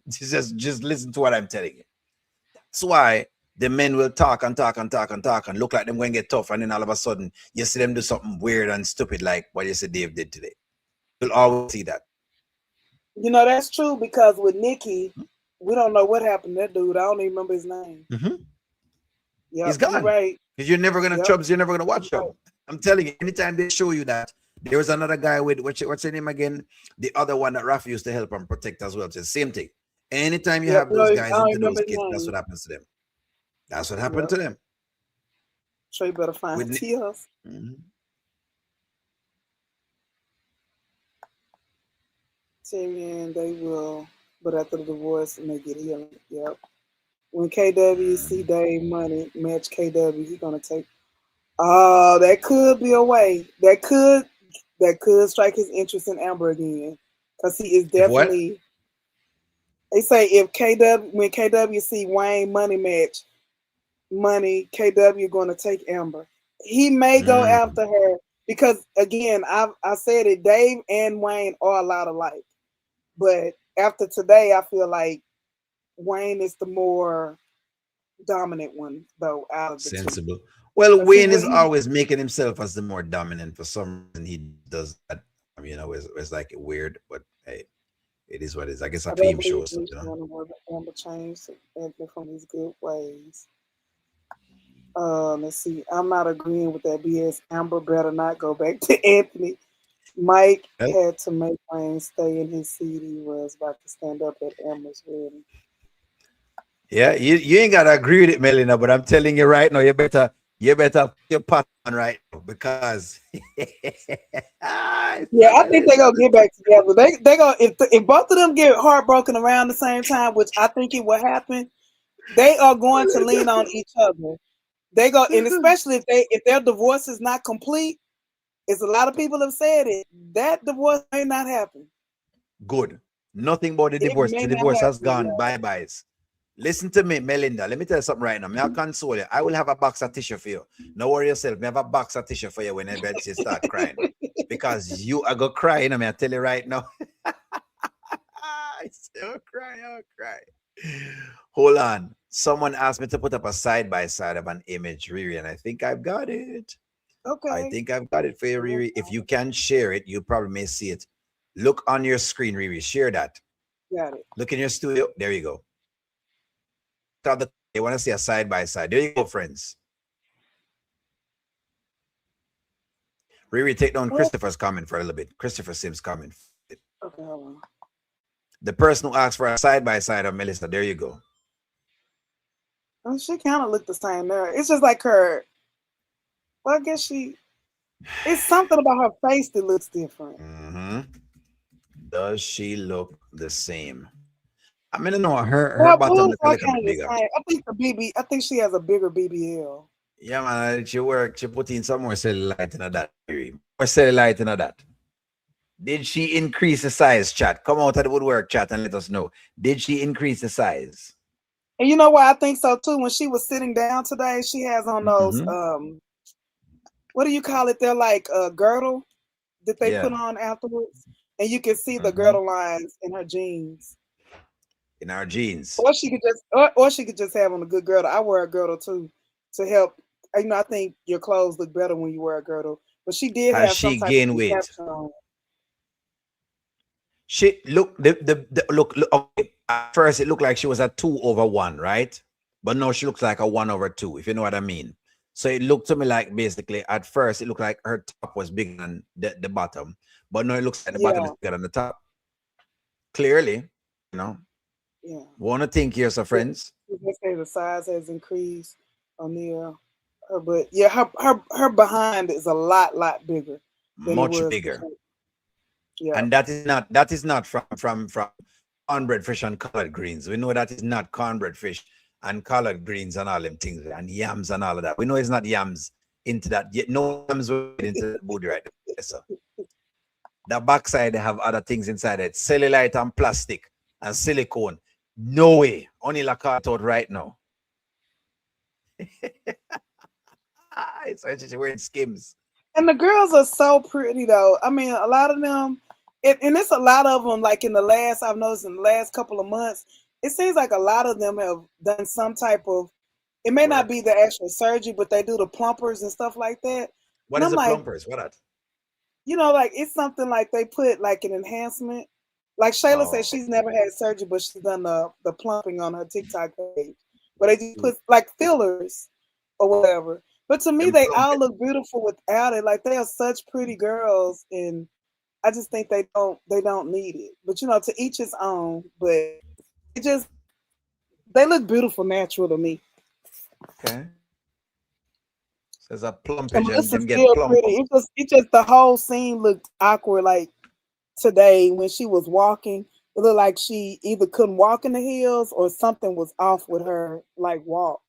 Just listen to what I'm telling you. That's why the men will talk and talk and talk and talk and look like them going to get tough, and then all of a sudden you see them do something weird and stupid like what you said Dave did today. You'll always see that. That's true because with Nikki, we don't know what happened to that dude. I don't even remember his name. Mm-hmm. He's Yep, you're gone right. because you're never gonna Yep, chubs. You're never gonna you're watch right. them. I'm telling you. Anytime they show you that, there was another guy with what's his name again? The other one that Rafi used to help and protect as well. It's the same thing. Anytime you Yep, have you know, those I guys don't into those remember his skits, that's name. what happens to them. That's what happened Yep, to them. Trey better find With Tia's. Mhm. Tyrion, they will, but after the divorce, and they get healing. Yep. When KW see Mhm. Dave money match KW, he gonna take. Oh, that could be a way. That could strike his interest in Amber again, because he is If what? definitely. They say if KW when KW see Wayne money match money, KW going to take Amber. He may go Mm. after her because again, I said it. Dave and Wayne are a lot alike, but after today, I feel like Wayne is the more dominant one though out of the two. Sensible. Well, Cause he Wayne would is he always making himself as the more dominant. For some reason, he does that. It's like weird, but hey, it is what it is. I guess a I don't theme believe show or something. Nisha wanna work Amber changed Anthony from his good ways. Let's see. I'm not agreeing with that BS. Amber better not go back to Anthony. Mike Well, had to make Wayne stay in his seat. He was about to stand up at Amber's wedding. yeah, you ain't gotta agree with it, Melina, but I'm telling you right now, you better put your pot on right now because it's Yeah, not I gonna think it's they're not gonna gonna get back together. They gonna if both of them get heartbroken around the same time, which I think it will happen. They are going to lean on each other. They go, and especially if their divorce is not complete, as a lot of people have said it, that divorce may not happen. Good. Nothing about the It divorce. may The not divorce has happen. gone Yeah. bye-byes. Listen to me, Melinda. Let me tell you something right now. May I console you? I will have a box of tissue for you. No worry yourself. Me have a box of tissue for you whenever you start crying. Because you are going to cry. You know, I tell you right now. I still cry. I'll cry. Hold on. Someone asked me to put up a side by side of an image, Riri, and I think I've got it. I Okay. think I've got it for you, Riri. If you can share it, you probably may see it. Look on your screen, Riri. Share that. Got it. Look in your studio. There you go. They want to see a side by side. There you go, friends. Riri, take down Well, Christopher's comment for a little bit. Christopher Sims' comment. okay, hold on. The person who asked for a side by side of Melissa. There you go. She kind of looked the same there. It's just like her. Well, I guess it's something about her face that looks different. Mm-hmm. Does she look the same? I mean, no, her Her bottom boobs look a are little kind bit of the bigger. same. I think she has a bigger BBL. Yeah, man. She put in some more cellulite in that. More cellulite in that. Did she increase the size, chat? Come out of the woodwork, chat, and let us know. Did she increase the size? And you know why I think so too? When she was sitting down today, she has on those Mm-hmm. what do you call it? They're like a girdle that they Yeah. put on afterwards, and you can see the Mm-hmm. girdle lines in her jeans. In our jeans. Or she could just have on a good girdle. I wear a girdle too to help. You know, I think your clothes look better when you wear a girdle. But she did Has have some she type of gained weight? contraption on. She look the look okay. At first it looked like she was a 2/1, right? But no, she looks like a 1/2, if you know what I mean. So it looked to me like basically at first it looked like her top was bigger than the bottom, but no, it looks like the bottom is Yeah, bigger than the top. Clearly, you know. yeah. Wanna think here, so Yeah. friends. They say the size has increased on the but yeah, her behind is a lot bigger than it Much was bigger. before. Yeah, And that is not from cornbread fish and collard greens. We know that is not cornbread fish and collard greens and all them things and yams and all of that. We know it's not yams into that. Yet no yams were into that booty right there. So the backside they have other things inside it. Cellulite and plastic and silicone. No way. Only like out right now. It's actually wearing skims. and the girls are so pretty though. I mean, a lot of them, and it's a lot of them. Like I've noticed in the last couple of months, it seems like a lot of them have done some type of. It may not Work. be the actual surgery, but they do the plumpers and stuff like that. What And is I'm the like, plumpers? What that? like it's something like they put like an enhancement. Like Shayla said, Oh, she's never had surgery, but she's done the plumping on her TikTok page. But they just put like fillers or whatever. But to me, them they plump all it. look beautiful without it. Like they are such pretty girls, and I just think they don't need it. But to each his own. But it just they look beautiful natural to me. Okay. Says a And plumpage and them Melissa's get still plump. pretty. It just the whole scene looked awkward. Like today when she was walking, it looked like she either couldn't walk in the heels or something was off with her like walk.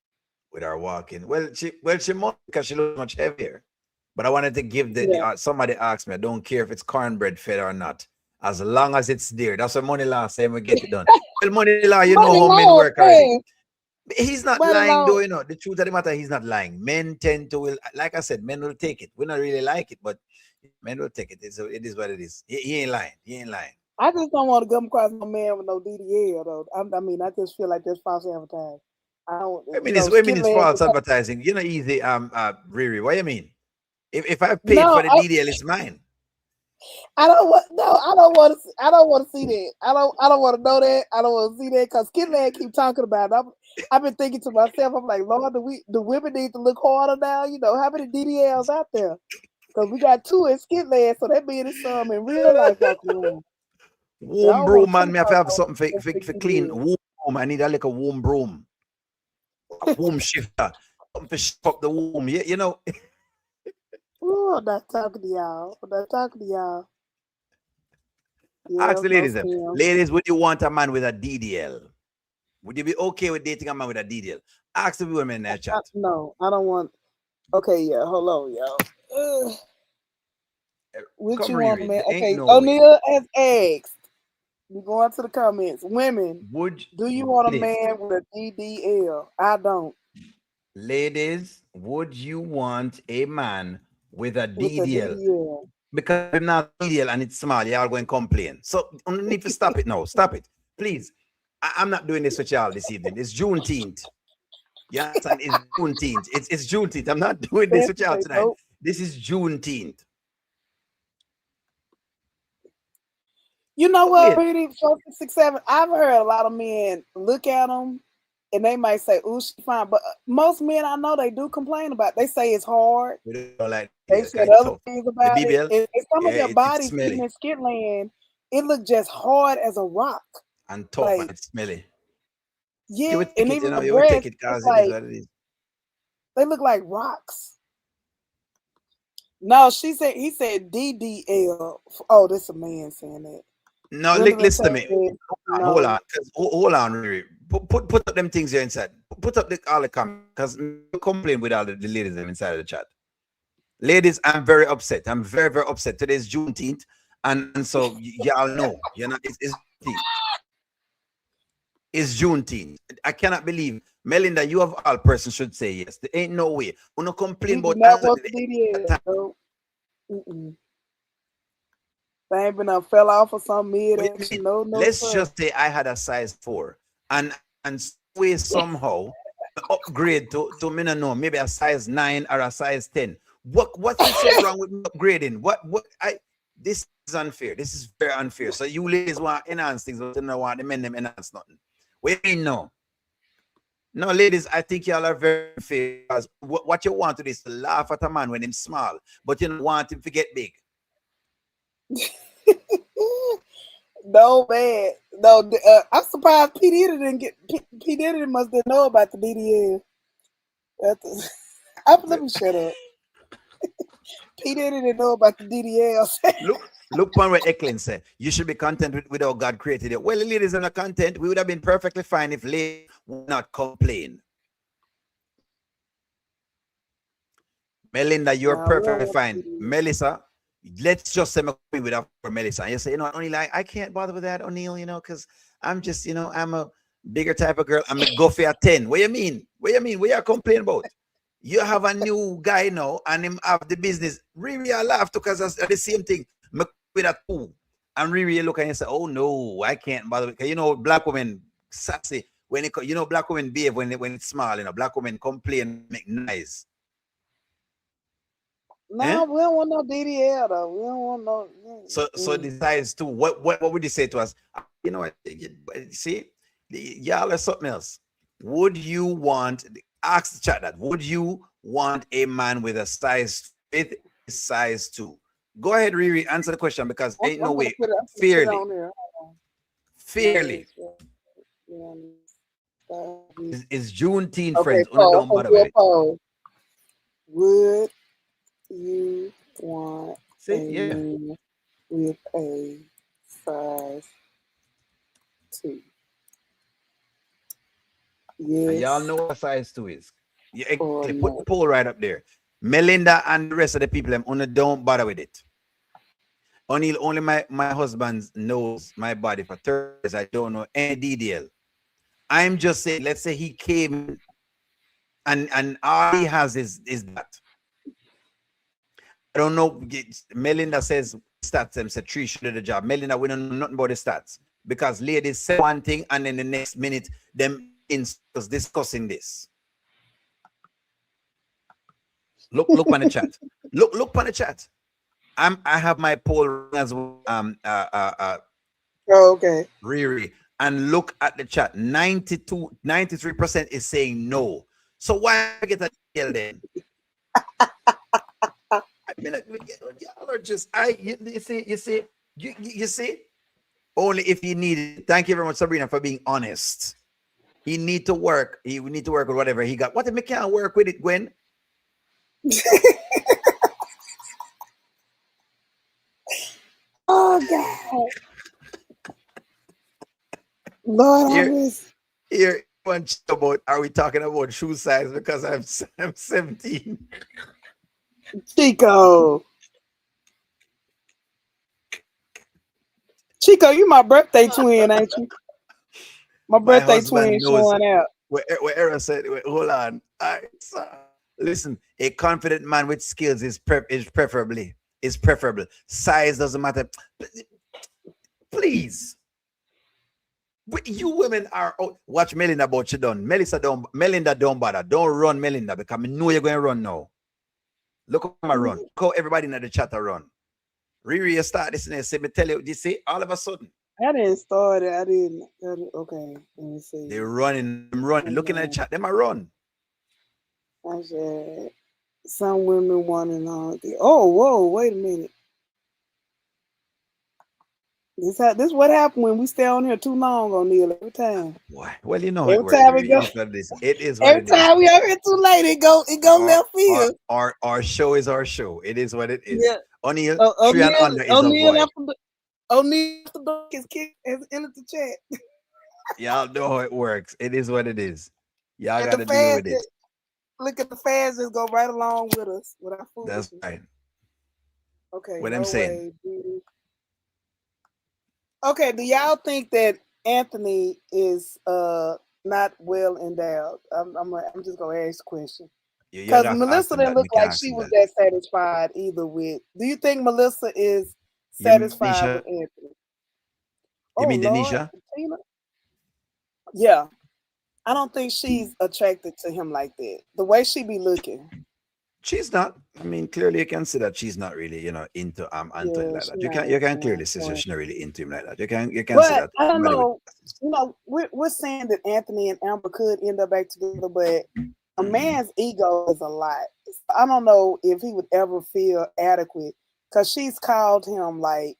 With our walking. She must because she looks much heavier. But I wanted to give the Yeah. somebody asked me, I don't care if it's cornbread fed or not, as long as it's there. That's what Money Law say we get it done. Well, Money Law, you know Money how men long, work already. man. He's not Money lying though, long. The truth of the matter, he's not lying. Men tend to will, like I said, men will take it. We not really like it, but men will take it. It is what it is. He ain't lying. He ain't lying. I just don't want to come across no man with no DDL though. I mean, I just feel like that's false advertising. I don't, Women skid is legs. false advertising. You know, easy, Riri. What you mean? If I paid No, for the DDL, it's mine. I don't want. No, I don't want to. I don't want to see that. I don't want to know that. I don't want to see that because Skidland keep talking about it. I've been thinking to myself. I'm like, Lord, do women need to look harder now? How many DDLs out there? Because we got two in Skidland, so that means it's some in real life walking around. But I Warm don't want broom, to come man. Me have to across have no something for clean. DDL. Warm broom. I need a like a warm broom. A warm shifter. Something to shift up the warm. Yeah. Ooh, I'm not talking to y'all. I'm not talking to y'all. Ask Yeah, the no ladies them. scam. Ladies, would you want a man with a DDL? Would you be okay with dating a man with a DDL? Ask the women in that chat. No, I don't want. Okay, yeah, hold on, y'all. Ugh, what Come, you want, Riri. man? There ain't Okay, no way. O'Neal has asked. We going to the comments. Women, Would do you want a ladies, man with a DDL? I don't. ladies, would you want a man with a With a DDL? DDL. Because if not DDL and it's small, y'all going to complain. So you need to stop it now. Stop it. Please. I'm not doing this with y'all this evening. It's Juneteenth. You understand? It's Juneteenth. It's Juneteenth. I'm not doing this That's with y'all say tonight. nope. This is Juneteenth. You know Go what, ahead. Pretty 467? I've heard a lot of men look at them and they might say, "Ooh, she fine," but most men I know they do complain about. They say it's hard. We don't like They DDL because said it's other tough. things The about it. BBL, And some of yeah, their it's bodies, even smelly in Skitland, it looked just hard as a rock. and tough and Like, it's smelly. You yeah, would and take it, even the you would take breasts, it it's because it is like what it is. they look like rocks. No, she said he said DDL. Oh, this a man saying that. No, Gwendolyn listen to Tate me. said Hold no. on. Hold on, Riri. Put up them things here inside. Put up all the comments because you complain with all the ladies them inside of the chat. Ladies, I'm very upset. I'm very, very upset. Today's Juneteenth. And so y'all know, you know, it's Juneteenth. It's Juneteenth. I cannot believe, Melinda, you of all persons should say yes. There ain't no way. We no complain He do about not answer want the DDL. No. Mm-mm. They ain't been fell off or some mid what you mean? action. No, no, Let's sir. just say I had a size 4 and some way somehow upgrade to me no know, maybe a size 9 or a size 10. What is so wrong with me upgrading? What I this is unfair. This is very unfair. So you ladies want enhance things, but you don't want the men them enhance nothing. Wait, no. No, ladies, I think y'all are very fair because what you want to do is to laugh at a man when he's small, but you don't want him to get big. No, man. No, I'm surprised P. Diddy didn't get. P. Diddy must didn't know about the DDL. That's let me shut up. P. Diddy didn't know about the DDL. Look upon what Eklund said. You should be content with how God created it. Well, the ladies are not content. We would have been perfectly fine if ladies would not complain. Melinda, you're Nah, we don't perfectly want the fine. DDL. Melissa, let's just say me with for Melissa. And you say, only like I can't bother with that, O'Neal, because I'm just, I'm a bigger type of girl. I'm a go for a 10. What you mean? What you mean? What you complaining about? You have a new guy now and him have the business. Really, I laugh because that's the same thing. Me with a 2. And really look and you say, oh no, I can't bother because black women sassy when it black women behave when it's small, black women complain, make noise. Eh? No, we don't want no DDL though. We don't want no. So the size 2. What would you say to us? You know what? See, y'all are something else. Would you want? Ask the chat that. Would you want a man with a size with size 2? Go ahead, Riri. Answer the question because ain't no I'm gonna way. put it. I'm gonna put it Fairly, on there. fairly. It's Juneteenth, Okay, friends. poll. Don't I'm gonna bother do with a it. poll. Would you want a See, yeah. man with a size 2? And y'all Yes know what size 2 is. Yeah, or exactly. Put the no? poll right up there. Melinda and the rest of the people, don't bother with it. Only my husband knows my body for 30 years. I don't know any detail. I'm just saying, let's say he came and all he has is that. I don't know. Melinda says stats and say 3 should do the job. Melinda, we don't know nothing about the stats because ladies say one thing and then the next minute them in discussing this. Look on the chat. Look on the chat. I have my poll as well. Oh, okay. Riri, and look at the chat. 93% is saying no. So why get a deal then? I mean, y'all are just you see. Only if he needed. Thank you very much, Sabrina, for being honest. He need to work. He need to work with whatever he got. What if he can't work with it, Gwen? Oh God, Lord have Here, mercy. Here, one about, are we talking about shoe size because I'm 17? Chico. Chico, you my birthday twin, ain't you? My My birthday husband twin knows showing out. where Era said, wait, hold on. Listen, a confident man with skills is preferable. Size doesn't matter. Please. You women are out. Watch Melinda about you done. Melinda don't bother. Don't run Melinda because I know you're going to run now. Look how I run. Look how everybody in the chat run. Riri, you start this and say, me tell you, you see, all of a sudden, I didn't start it. I didn't. Okay, let me they're see. running, I'm running. Looking at the chat, them I run. I said some women want to know. Oh, whoa! Wait a minute. This what happened when we stay on here too long, O'Neal. Every time. Why? Well, you know how it Every works, time we Riri. go. It is what it is. It is what Every it is. time we over here too late, it go Our, left field. our show is our show. It is what it is. Yeah. O'Neal, three and O'Neal under is a void. O'Neal after dark is kicked has entered the chat. Y'all know how it works. It is what it is. Y'all And got the to deal fans with it. look at the fans just go right along with us with our That's foolishness. fine. Okay, What I'm no saying. way, dude. Okay, do y'all think that Anthony is not well endowed? I'm just gonna ask the question. You Because have to ask Melissa him didn't that. look Me like can't ask she him was that. that satisfied either with. Do you think Melissa is You mean satisfied Denisha? with Anthony? You Oh mean Lord, Denisha? Tina. Yeah, I don't think she's attracted to him like that. The way she be looking. She's not. I mean, clearly you can see that she's not really, into Anthony Yeah, like she that. not You can into clearly him. see that So. she's not really into him like that. You can see But that. I don't Anybody with know. We're saying that Anthony and Amber could end up back together, but a mm, man's ego is a lot. I don't know if he would ever feel adequate because she's called him like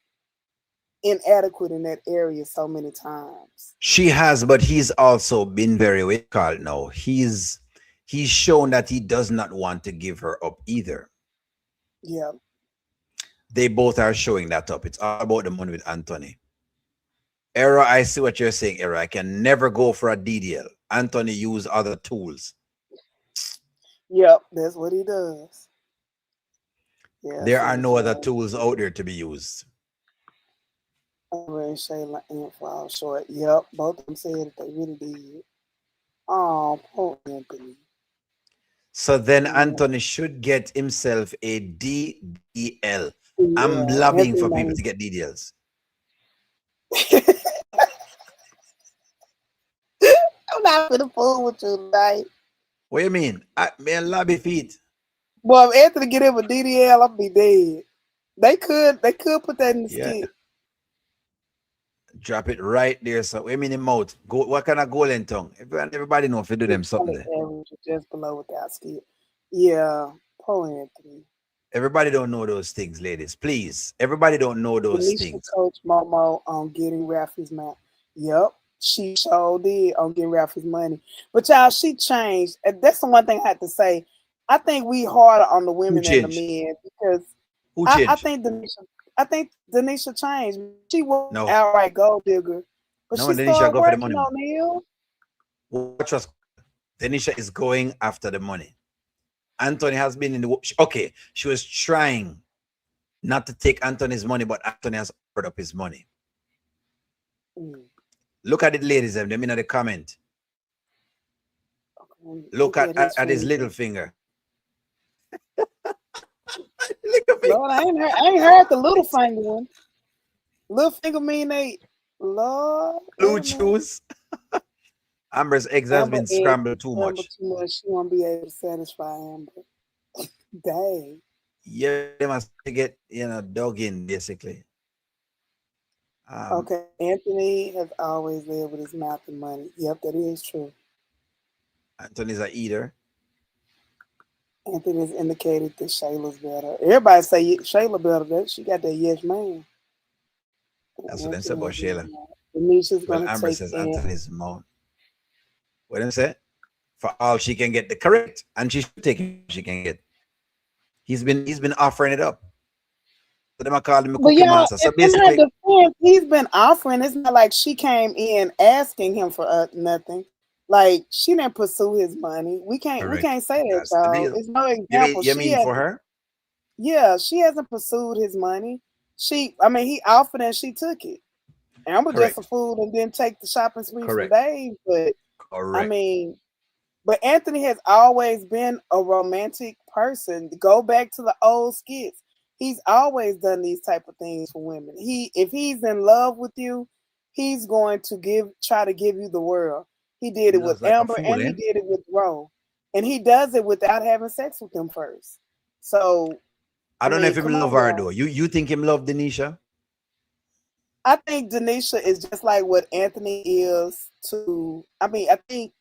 inadequate in that area so many times. she has, but he's also been very what you call it now. He's shown that he does not want to give her up either. Yeah. They both are showing that up. It's all about the money with Anthony. Era, I see what you're saying, Era. I can never go for a DDL. Anthony used other tools. Yep. That's what he does. Yeah. There See are this no other tools out there to be used. Amber and Shayla and fall short. Yep. Both of them said that they really did. Oh, poor Anthony. So then Yeah. Anthony should get himself a DDL. I'm Yeah. lobbying Anthony for people might. to get DDLs. I'm not gonna fool with you tonight. What do you mean? Man, lobby feet. Boy, if Anthony get him a DDL, I'll be dead. They could put that in the Yeah. skit. Drop it right there. So what you mean in mouth? Go, what kind of golden tongue? Everybody know if you do them something Probably there. average or just below without skit. Yeah, poor Anthony. Everybody don't know those things, ladies. Please. Everybody don't know those Denisha things. coach Momo on getting Ralphie's money. Yep, she sure did on getting Ralphie's money. But y'all, she changed. And that's the one thing I have to say. I think we harder on the Who women than the changed? men because Who I changed? think Denisha changed. She was No. outright gold digger, but No, she Denisha started go for the working money. on Neil. Watch us. Denisha is going after the money. Anthony has been in the okay. She was trying not to take Anthony's money, but Anthony has offered up his money. Mm. Look at it, ladies. Let me know the comment. Okay. Look at his little finger. Little finger. Lord, I ain't heard the little finger one. Little finger mean they Lord. Blue chews. Amber's eggs has Amber been egg scrambled too Amber much. too much. She won't be able to satisfy Amber. Dang. Yeah, they must get dug in basically. Okay. Anthony has always led with his mouth and money. Yep, that is true. Anthony's a eater. Anthony has indicated that Shayla's better. Everybody say Shayla better. That she got that yes man. That's what they say Anthony about has yes Shayla. man. Denisha's Well, gonna Amber take says Aunt. Anthony's mouth. What them say? For all she can get the correct, and she should take it. She can get. He's been offering it up. So them I call him a But cookie y'all, master. So in her basically, defense, he's been offering. It's not like she came in asking him for nothing. Like she didn't pursue his money. We can't Correct. say that, That's the y'all. deal. It's no You mean example. you She mean has for her? Yeah, she hasn't pursued his money. I mean, he offered and she took it. Amber just a Correct. fool and didn't take the shopping spree from Correct. Dave. But I Correct. mean, but Anthony has always been a romantic person. Go back to the old skits. He's always done these type of things for women. If he's in love with you, he's going to try to give you the world. He did it with Just like a Amber fool, and he eh? did it with Ro. And he does it without having sex with them first. So I I don't know mean, if him come love on her now. though. You think him love Denisha? I think Denisha is just like what Anthony is to. I mean, I think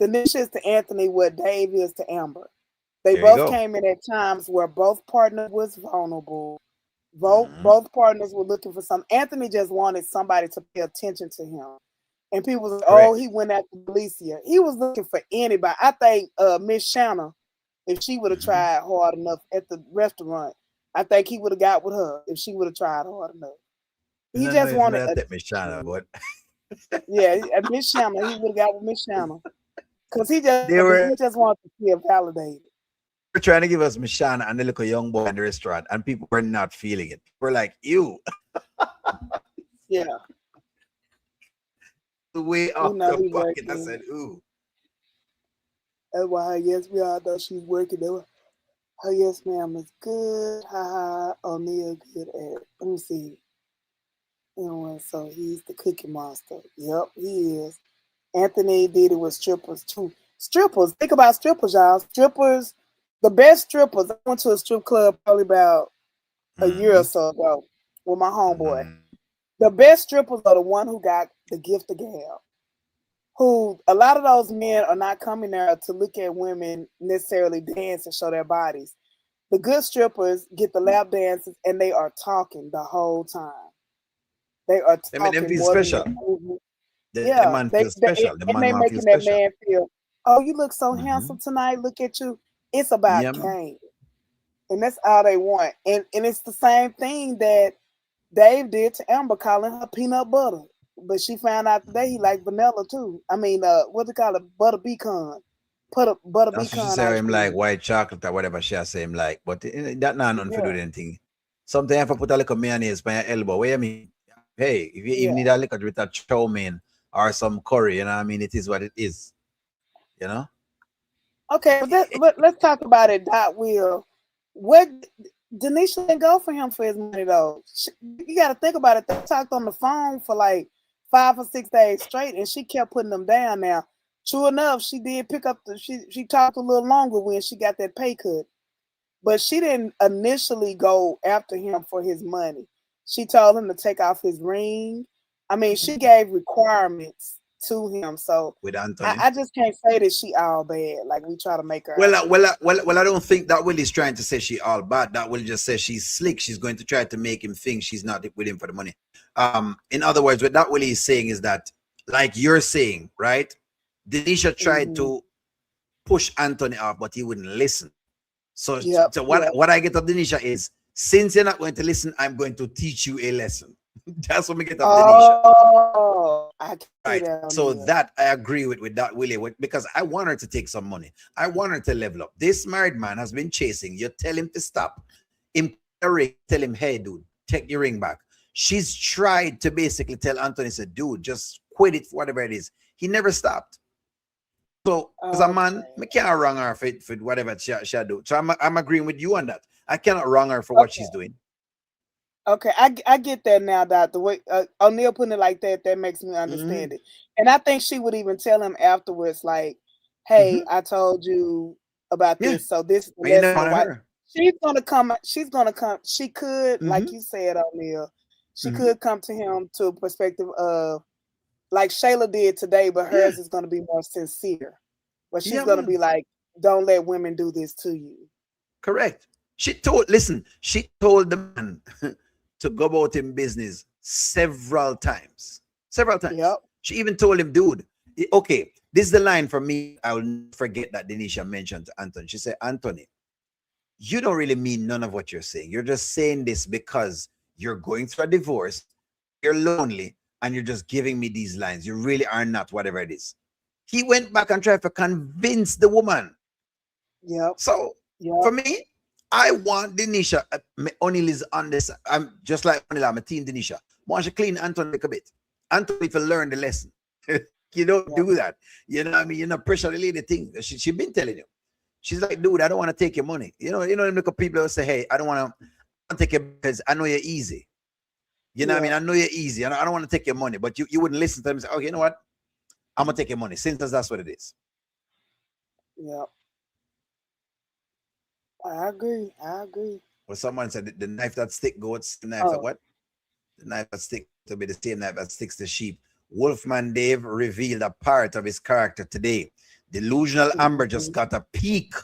Denisha is to Anthony what Dave is to Amber. They There you both go. came in at times where both partners was vulnerable. Mhm. Both partners were looking for some. Anthony just wanted somebody to pay attention to him. And people was like, oh, Correct. he went after Alicia. He was looking for anybody. I think Miss Shanna, if she would have Mhm. tried hard enough at the restaurant, I think he would have got with her if she would have tried hard enough. I He don't know just if him wanted that take me Shana, attention. but Yeah, Miss Shanna, he would have got with Miss Shanna. Cause they were he just wanted to feel validated. they were trying to give us Mishana and the little young boy in the restaurant, and people were not feeling it. People were like, "You, Yeah, way we off know the he pocket." I working. said, "Ooh, That's why yes, we all know she's working. Her yes ma'am is good. Ha ha. O'Neal good at. Let me see. So he's the cookie monster. Yep, he is. Anthony did it with strippers too. Strippers. Think about strippers, y'all. Strippers. The best strippers. I went to a strip club probably about a year or mm-hmm, so ago with my homeboy. mm-hmm. The best strippers are the one who got the gift of gab. Who a lot of those men are not coming there to look at women necessarily dance and show their bodies. The good strippers get the lap dances and they are talking the whole time. They are They make them talking feel more than special. they're moving. The Yeah, man feels special. The and man they want to feel making that special. man feel, oh, you look so Mm-hmm. handsome tonight. Look at you. It's Yeah, about man. game, and that's all they want. And it's the same thing that Dave did to Amber, calling her peanut butter. But she found out today he liked vanilla too. I mean, what do they call it? Butter pecan. Put a butter That's what she pecan say. ice Him like cream. white chocolate or whatever she say him like. But that not nothing for do Yeah, with anything. Sometimes you have to put a little mayonnaise by your elbow. What you mean? Hey, if you even yeah. need a little with a chow mein or some curry, you know what I mean? It is what it is. You know? Okay, let's talk about it. Dot Will. What Denisha didn't go for him for his money though. You got to think about it. They talked on the phone for like 5 or 6 days straight, and she kept putting them down. Now, true enough, she did pick up she talked a little longer when she got that pay cut, but she didn't initially go after him for his money. She told him to take off his ring. I mean, she Mhm. gave requirements to him. So With I, Anthony. I just can't say that she all bad. Like we try to make her Well, out to be. I don't think that Will is trying to say she all bad. That Will just say she's slick. She's going to try to make him think she's not with him for the money. In other words, what that Will is saying is that, like you're saying, right? Denisha tried Mm-hmm. to push Anthony off, but he wouldn't listen. So, Yep, so yep. what I get of Denisha is, since you're not going to listen, I'm going to teach you a lesson. That's what we get of Denisha. Oh, I can see Right. that on So there. that I agree with that, Willie, because I want her to take some money. I want her to level up. This married man has been chasing. You tell him to stop. Him a ring, tell him, hey, dude, take your ring back. She's tried to basically tell Anthony, said, dude, just quit it for whatever it is. He never stopped. So as a man, Okay, I can't wrong her for whatever she do. So I'm agreeing with you on that. I cannot wrong her for what she's okay, doing. okay. I get that now, Doc. The way O'Neal putting it like that, that makes me Mm-hmm. understand it. And I think she would even tell him afterwards, like, Mm-hmm. "Hey, I told you about Yeah. this, so this is the But you never lesson." want And to why her. she's gonna come? She's gonna come. She could, like Mm-hmm. you said, O'Neal. She Mm-hmm. could come to him to a perspective of like Shayla did today, but Yeah. hers is going to be more sincere. Where she's Yeah, going to be man. like, "Don't let women do this to you." Correct. She told the man to go about in business several times. Several times. Yep. She even told him, dude, okay, this is the line from me that I will not forget that Denisha mentioned to Anthony. She said, Anthony, you don't really mean none of what you're saying. You're just saying this because you're going through a divorce, you're lonely, and you're just giving me these lines. You really are not, whatever it is. He went back and tried to convince the woman. Yep. So Yep. for me, I want Denisha. O'Neill is on this. I'm just like O'Neill. I'm a team Denisha. Want to clean Anthony a bit. Anthony to learn the lesson. You don't Yep. do that. You know what I mean? You're not pressure the lady thing. She been telling you. She's like, dude, I don't want to take your money. Look at people who say, hey, I don't take it because I know you're easy. You know what I mean? Yep. I know you're easy. I don't want to take your money, but you wouldn't listen to them and say, okay, you know what? I'm gonna take your money. Since that's what it is. Yep. I agree. I agree. Or someone said the knife that stick goats, the knife that Oh. what? The knife that stick to be the same knife that sticks the sheep. Wolfman Dave revealed a part of his character today. Delusional Amber just Mhm. got a peek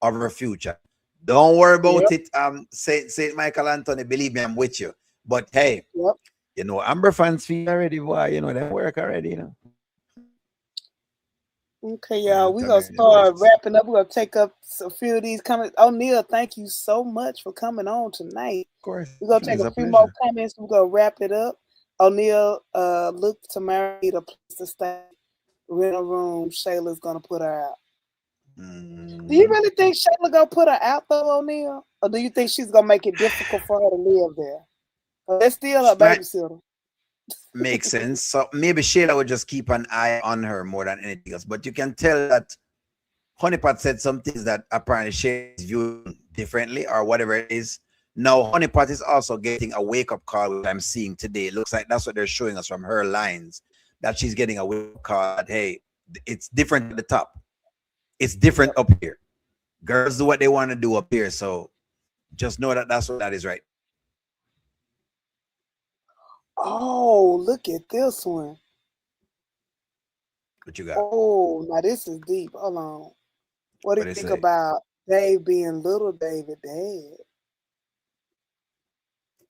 of her future. Don't worry about Yep. it. Saint Michael Anthony, believe me, I'm with you. But hey, Yep. Amber fans feel already, boy. Them work already. Okay, I'm y'all. We're telling gonna you start this. wrapping up. We're gonna take up a few of these comments. O'Neil, thank you so much for coming on tonight. Of course, We're gonna take it's a a few more pleasure. comments. We're gonna wrap it up. O'Neil, look to marry need a place to stay. Rent a room. Shayla's gonna put her out. Do you Mhm. really think Shayla gonna put her out though, O'Neil? Or do you think she's gonna make it difficult for her to live there? 'Cause that's still her Might babysitter. make sense. So maybe Shayla would just keep an eye on her more than anything else. But you can tell that Honeypot said some things that apparently Shayla is viewing differently or whatever it is. Now, Honeypot is also getting a wake up call, which I'm seeing today. It looks like that's what they're showing us from her lines, that she's getting a wake up call that, hey, it's different at the top. It's different Yep. up here. Girls do what they want to do up here. So just know that that's what that is right. Oh, look at this one. What you got? Oh, now this is deep. Hold on. What do What you they think say? about Dave being little David dad?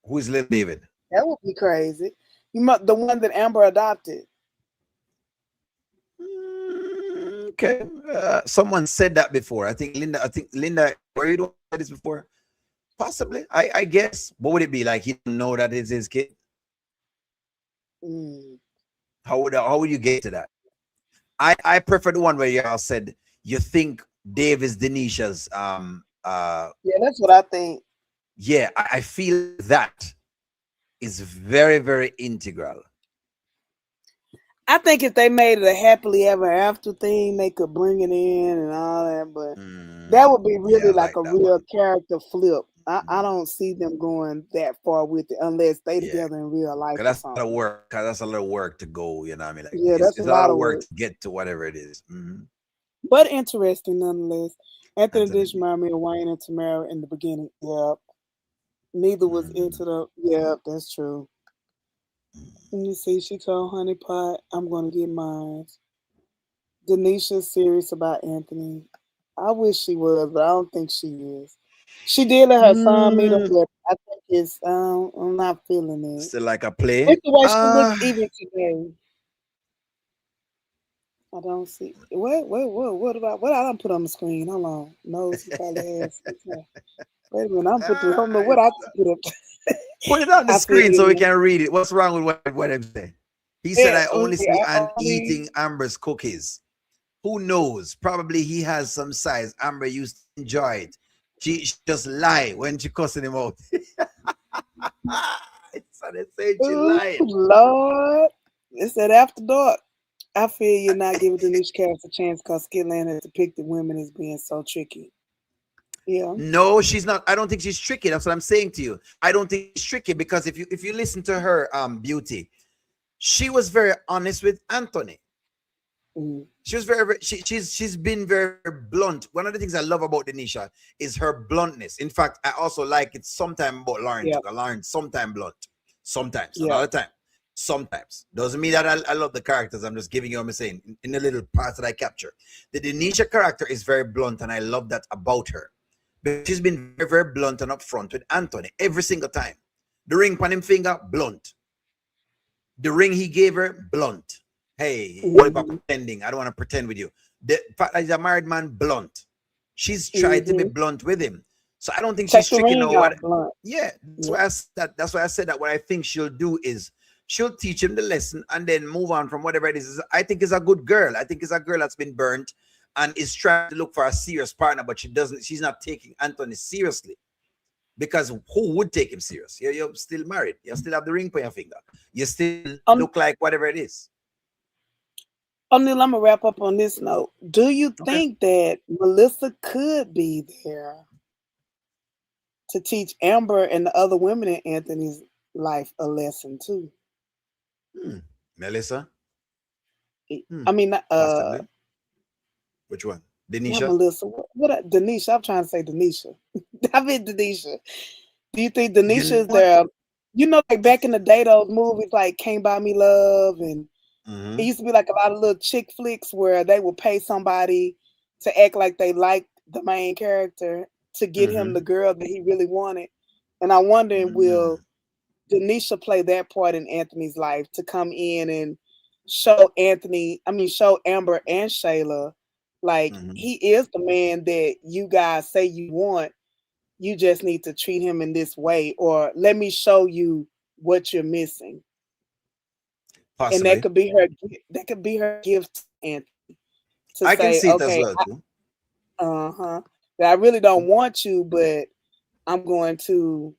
Who's Little David? That would be crazy. The one that Amber adopted. Okay. Someone said that before. I think Linda, were you the one who said this before? Possibly. I guess. What would it be like? He don't know that it's his kid. Mm. How would you get to that? I prefer the one where y'all said you think Dave is Denisha's Yeah, that's what I think. yeah, I feel that is very, very integral. I think if they made it a happily ever after thing, they could bring it in and all that, but that would be Yeah, really I like like a that one. real character flip. I Mhm. don't see them going that far with it unless they Yeah. together in real life Cause or that's a lot of something. work. Cause that's a lot of work to go. You know what I mean? Like Yeah, it's, that's a it's a lot lot of of work work. to get to whatever it is. But interesting nonetheless. Anthony Anthony Dish D. reminded me of Wayne and Tamara in the beginning. Yep. Neither was Mhm. into the. Yep, that's true. Let me see. She told Honey Pot, I'm going to get mine. Denisha's serious about Anthony. I wish she was, but I don't think she is. She did let her son meet him, Mm, but I think I'm not feeling it. still like a play. It's the way she looked even today. I don't see. What about what I don't put on the screen? Hold on. Knows he probably has. Wait a minute. I'm put. I don't know what I put up. Put it on the I feel screen so we you. can read it. What's wrong with what I'm saying? He said, Yeah, I only see I and only. eating Amber's cookies. Who knows? Probably he has some size. Amber used to enjoy it. She just lie when she cussing him out. So they say she Ooh, lied. Lord. It's that after dark. I feel you're not giving Denise Cass a chance because Skitland has depicted women as being so tricky. Yeah. No, she's not. I don't think she's tricky. That's what I'm saying to you. I don't think she's tricky because if you listen to her beauty, she was very honest with Anthony. Mm, She was she's been very, very blunt. One of the things I love about Denisha is her bluntness. In fact, I also like it sometimes about Lauren yeah. too. Lauren sometimes blunt, sometimes, not Yeah. all the time. Sometimes doesn't mean that I love the characters. I'm just giving you what I'm saying in the little parts that I capture. The Denisha character is very blunt, and I love that about her. But she's been very, very blunt and upfront with Anthony every single time. The ring on him finger, blunt. The ring he gave her, blunt. Hey, what about Mm-hmm. pretending? I don't want to pretend with you. The fact that he's a married man, blunt. She's tried to be Mm-hmm. blunt with him. So I don't think Take she's the tricky. ring No, off, what? blunt. Yeah, Yep. that's why I said that what I think she'll do is She'll teach him the lesson and then move on from whatever it is. I think it's a good girl. I think it's a girl that's been burnt and is trying to look for a serious partner, but she's not taking Anthony seriously. Because who would take him serious? You're still married. You still have the ring on your finger. You still Um, look like whatever it is. O'Neal, I'm gonna wrap up on this note. Do you Okay. think that Melissa could be there to teach Amber and the other women in Anthony's life a lesson too? Hmm. Melissa? Hmm. I mean, Possibly. Which one? not Denisha? Melissa. Denisha? I'm trying to say Denisha. I mean Denisha. Do you think You Denisha know is what? there? You know, like back in the day, those movies like Can't Buy Me Love, and it Mm-hmm. used to be like a lot of little chick flicks where they would pay somebody to act like they liked the main character to get him the Mm-hmm. girl that he really wanted. And I wonder, will Denisha play that part in Anthony's life to come in and show Amber and Shayla, like Mm-hmm. he is the man that you guys say you want. You just need to treat him in this way, or let me show you what you're missing. And that Possibly. could be her. That could be her gift to Anthony to I can say, see it as okay, well too. uh-huh, that I really don't want you, but I'm going to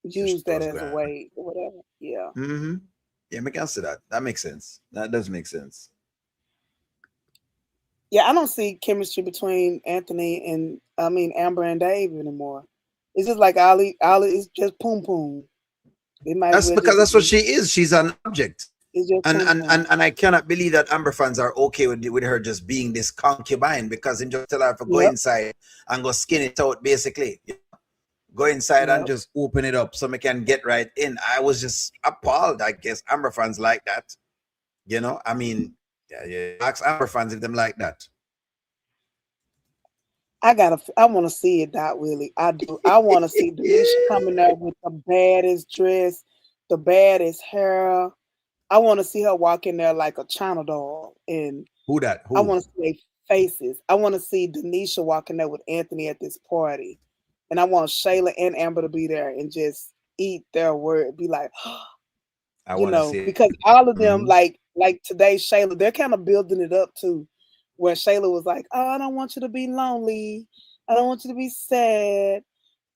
To use show that what's as a going on. way, or whatever. Yeah. Mm-hmm. Yeah, I can see that. That makes sense. That does make sense. Yeah, I don't see chemistry between Anthony and Amber and Dave anymore. It's just like Ali is just poom poom. They might as That's well because just that's what she is. She's an object. it's just And poom and and, poom. and I cannot believe that Amber fans are okay with her just being this concubine because him just tell her to go Yep, inside and go skin it out, basically. Go inside and yep. just open it up so we can get right in. I was just appalled. I guess Amber fans like that. I mean, yeah. Ask Amber fans if them like that. I want to see it, Dot Willie. I do. I want to see Denisha coming there with the baddest dress, the baddest hair. I want to see her walk in there like a China doll, and Who that? I Who? want to see their faces. I want to see Denisha walking there with Anthony at this party, and I want Shayla and Amber to be there and just eat their word, be like, I want to see it. because all of them, Mm-hmm. like today, Shayla, they're kind of building it up too, where Shayla was like, "Oh, I don't want you to be lonely. I don't want you to be sad."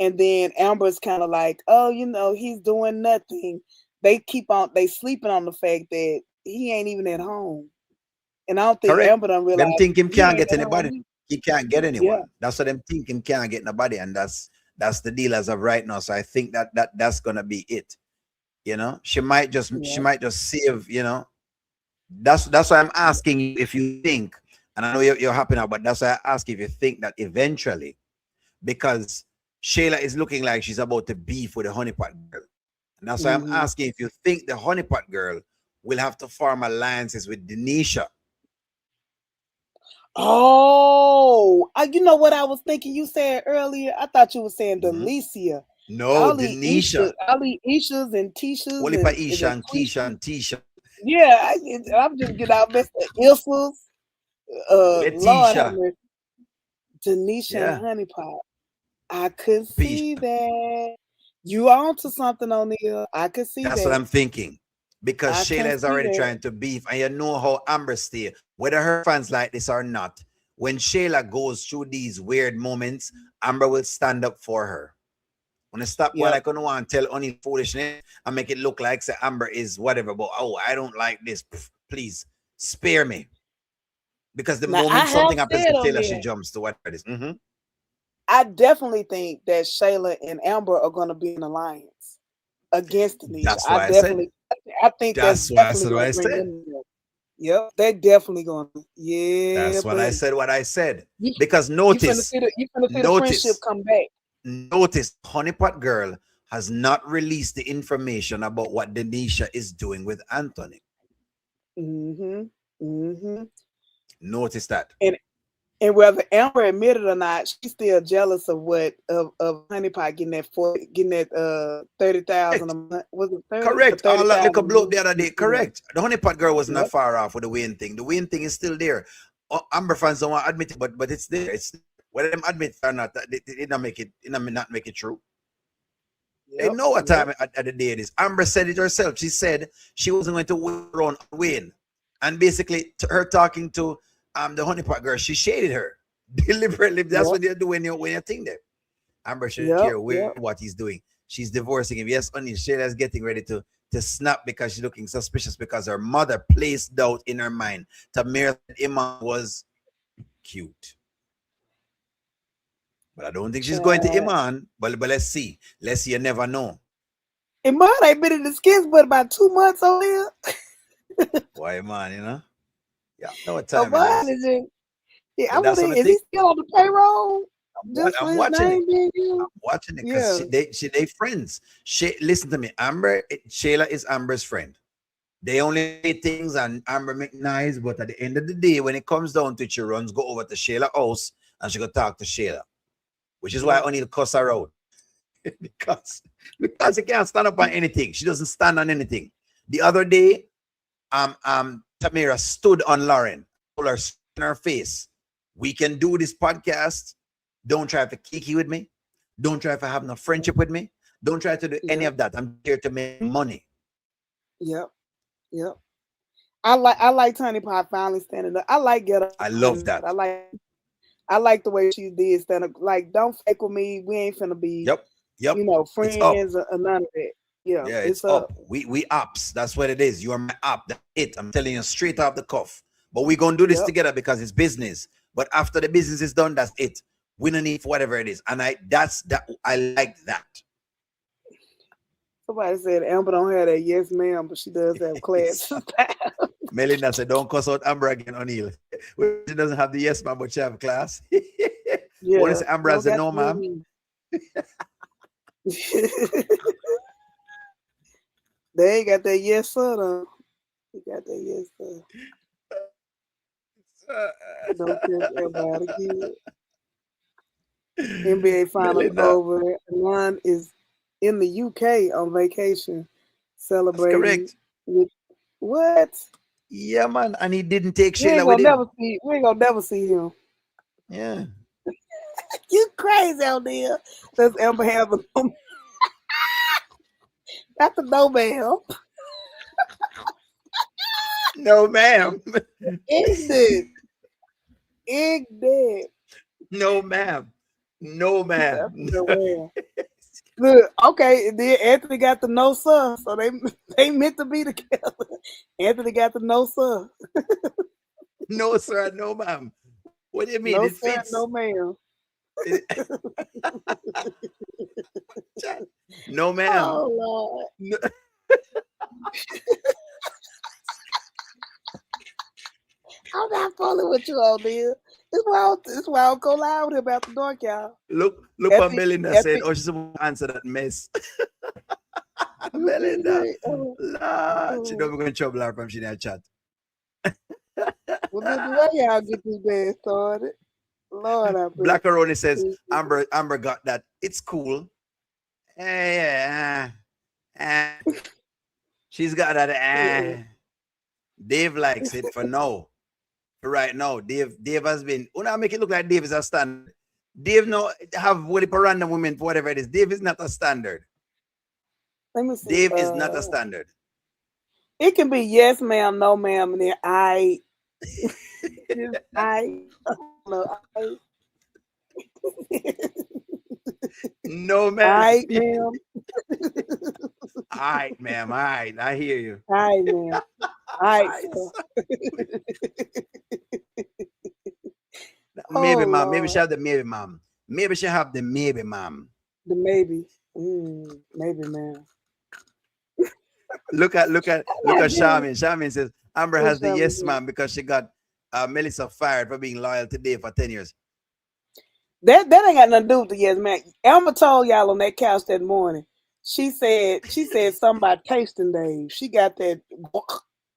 And then Amber's kind of like, "Oh, he's doing nothing." They sleeping on the fact that he ain't even at home. And I don't think Correct. Amber don't realize Them think him he can't ain't get at home. anybody. He can't get Yeah, anyone. That's what them think him can't get nobody, and that's the deal as of right now. So I think that's gonna be it. She yeah. might just save. That's why I'm asking you if you think, and I know you're happy now, but that's why I ask if you think that eventually, because Shayla is looking like she's about to beef with the honeypot girl, and that's why I'm Hmm. asking if you think the honeypot girl will have to form alliances with Denisha. Oh, you know what I was thinking you said earlier? I thought you were saying Mhm. Delicia. No, Denisha. I'll eat Ishas and Tishas Only for and is Isha it and Keisha Quisha? and Tisha. Yeah, I'm just getting out messed up. Ilsas, Lord have Letitia. mercy. Denisha and Yeah. Honeypot. I could see Pisha. that. You on to something, O'Neal. I could see That's what that. I'm thinking. Because I Shayla can is see already that. trying to beef, and you know how Amber stay, whether her fans like this or not. When Shayla goes through these weird moments, Amber will stand up for her. When I stop, well, I Yep. couldn't want to tell only foolishness and make it look like say Amber is whatever, but oh, I don't like this. Please spare me. Because the Now I moment have something happens to said, Shayla, she O'Neal, jumps to whatever it is. Mm-hmm. I definitely think that Shayla and Amber are going to be in alliance against Denisha. That's why I said. I think that's That's why I definitely said what going I to bring said. them together. Yep, they definitely going to. Yeah, That's what I buddy. said. What I said. You Because you finna see the friendship notice, come back. notice, Honeypot Girl has not released the information about what Denisha is doing with Anthony. Mhm. Mhm. Notice that. And whether Amber admitted or not, she's still jealous of of Honeypot getting that 30,000 a Correct. month. Was it 30 for Correct. All that 30,000 little a blow up month? the other day. Yeah. Correct. The Honeypot Girl was not Yep. far off with the Wayne thing. The Wayne thing is still there. Amber fans don't want to admit it, but it's there. It's whether them admit it or not, it not make it true. They Yep. know what Yep. time at the day it is. Amber said it herself. She said she wasn't going to wait around Wayne. And basically, her talking to the honeypot girl, she shaded her deliberately. That's Yep. what they're doing when you think that. Amber shouldn't Yep. care Yep. what he's doing. She's divorcing him. Yes, only Shayla's getting ready to snap because she's looking suspicious because her mother placed doubt in her mind. Tamir said Iman was cute. But I don't think she's going to Child. Iman. But let's see. Let's see. You never know. And mine ain't been in the skits but about 2 months on there. Why Iman, you know? Yeah, know what So time it mine is. is just, yeah, I But that's wonder, on the is thing. he still on the payroll just for I'm his watching it. name being I'm used? watching it because Yeah. they friends. Listen to me. Shayla is Amber's friend. They only say things and Amber make nice, but at the end of the day, when it comes down to it, she runs go over to Shayla house and she go talk to Shayla, which is why Yeah. O'Neal cuss her out because she can't stand up on anything. She doesn't stand on anything. The other day, Tamira stood on Lauren, told her in her face, "We can do this podcast. Don't try to kiki with me. Don't try to have no friendship with me. Don't try to do any Yep. of that. I'm here to make money." Yep. Yep. I like Tiny Pot finally standing up. I like Get Up I finally love standing that. up. I like the way she did stand up. Like, don't fake with me. We ain't finna be, Yep. Yep. It's up. friends or none of that. Yeah, Yeah, it's it's up. up. We apps. That's what it is. You are my app. That's it. I'm telling you straight off the cuff. But we're gonna do this Yep. together because it's business. But after the business is done, that's it. We don't need whatever it is. And I like that. Somebody said Amber don't have that yes ma'am, but she does have class. Melinda said, "Don't cuss out Amber again, O'Neal." She doesn't have the yes, ma'am, but she have class. What Yeah, is Amber don't as a got no, to ma'am? They ain't got that yes sir though. They got that yes sir. Don't catch everybody again. NBA finals Melinda, over. One is in the UK on vacation, that's celebrating correct. with what? Yeah, man. And he didn't take We ain't Shayla with gonna him. never see. We ain't gonna never see him. Yeah. You crazy out there? Does Amber have a? That's a no ma'am. No, ma'am. Ignorant. Ignorant. No, ma'am. No, That's ma'am. a no ma'am. Look, okay, and then Anthony got the no sir, so they meant to be together. Anthony got the no sir. No, sir. No, ma'am. What do you mean? No It sir, fits. no ma'am. No, ma'am. Oh Lord. No. I'm not fooling with you on this. This why I don't go loud with him after dark, y'all. Look what After Melinda said. after Oh, she's supposed to answer that mess. you see Melinda. that, Lord. She don't be going to trouble her from she in chat. well, this is why y'all get this bad started. Lord, I pray. Blackaroni says Amber got that. It's cool. Yeah. She's got that. Dave likes it for now. For right now. Dave has been. When I make it look like Dave is a standard. Dave no have what random women for whatever it is. Dave is not a standard. Let me see. Dave is not a standard. It can be yes, ma'am, no, ma'am, and then I. I. No, I. No, ma'am. I, ma'am. All right, ma'am. All right. I hear you. I, ma'am. I. Maybe, Oh ma'am. Maybe she Lord, have the maybe, ma'am. Maybe she have the maybe, ma'am. the maybe. Maybe, ma'am. Look at Yeah, Charmin. Charmin says Amber what's has the wrong with yes, you? ma'am, because she got Melissa fired for being loyal to Dave for 10 years. That ain't got nothing to do with the yes, man. Elma told y'all on that couch that morning. She said something about tasting Dave. She got that.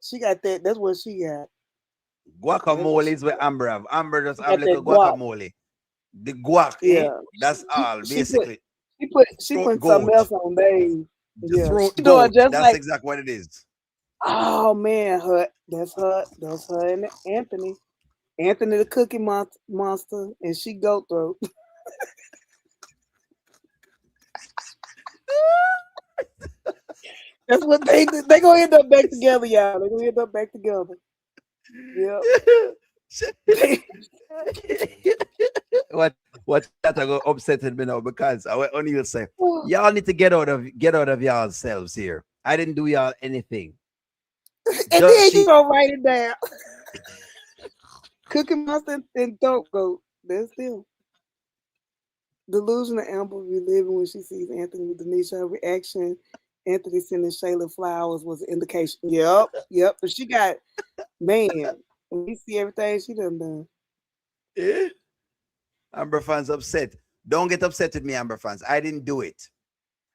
She got that. That's what she got. That's what Guacamole she is what got. Amber have. Amber just She have got little that guap. guacamole. The guac, eh? Yeah. That's all, She put basically. she Throat put something goat. else on Dave. The Yeah. throat She doing goat. just That's like, exactly what it is. oh man, that's her and Anthony. Anthony the cookie monster, and she goat throat. That's what they do. They gonna end up back together, y'all. They gonna end up back together. Yep. what that I go upsetting me now because I will only say y'all need to get out of y'all selves here. I didn't do y'all anything. And Just then you she gonna write it down. Cookie Monster and Dope Goat. That's them. Delusional Amber reliving when she sees Anthony with Denisha. Her reaction, Anthony sending Shayla flowers was an indication. Yep, yep. But she got, man, when you see everything she done. eh? Amber fans upset. Don't get upset with me, Amber fans. I didn't do it.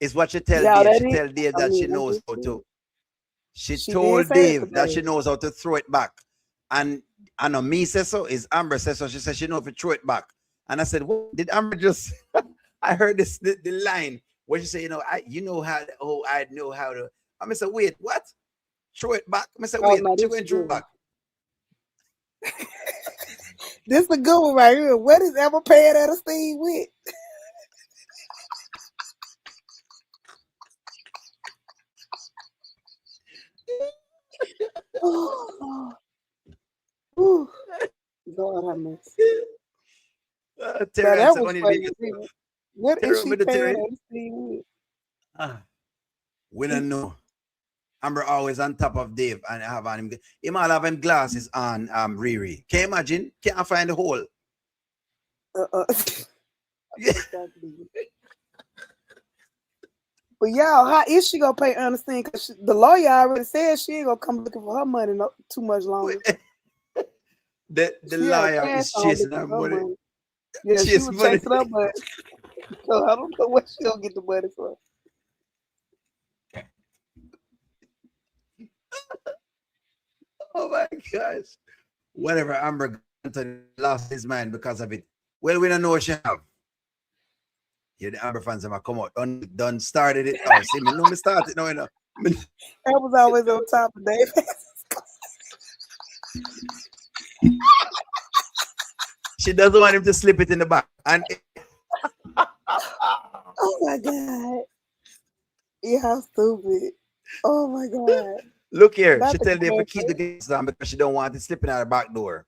It's what she tell Y'all, Dave. that She is, tell Dave I that she mean, I knows just how said, to. She she did told say that Dave that today. she knows how to throw it back. And I know me says so, is Amber says so. She said she know if to throw it back. And I said, what did Amber just I heard this the line where she said, you know how I know how to. I said, wait, what? Throw it back. I said, Oh wait, no, she this is going to throw it good. back. This is a good one right here. What is Emma paying at a Steve with? Oh, Lord, Lord have mercy. Now Terry that answer was only the funny. biggest. What Terry is she over the paying Terry. at a Steve with? Ah, we don't know. Amber always on top of Dave and have on him. He might have him glasses on Riri. Can you imagine? Can't I find the hole? Yeah. But y'all, how is she gonna pay Ernestine? Because the lawyer already said she ain't gonna come looking for her money too much longer. The She had a liar cash is on chasing looking her for her money. money. Yeah, she Chase was money. chasing her money. So I don't know what she gonna get the money from. Oh my gosh. Whatever Amber Anthony lost his mind because of it. Well, we don't know what she have. Yeah, the Amber fans have come out. Done started it now. See me, no, me started now, That was always on top of Dave. She doesn't want him to slip it in the back. And Oh my god. Yeah, how stupid. Oh my god. look here, she Not the tell Dave to glass. keep the glasses on because she don't want it slipping out the back door.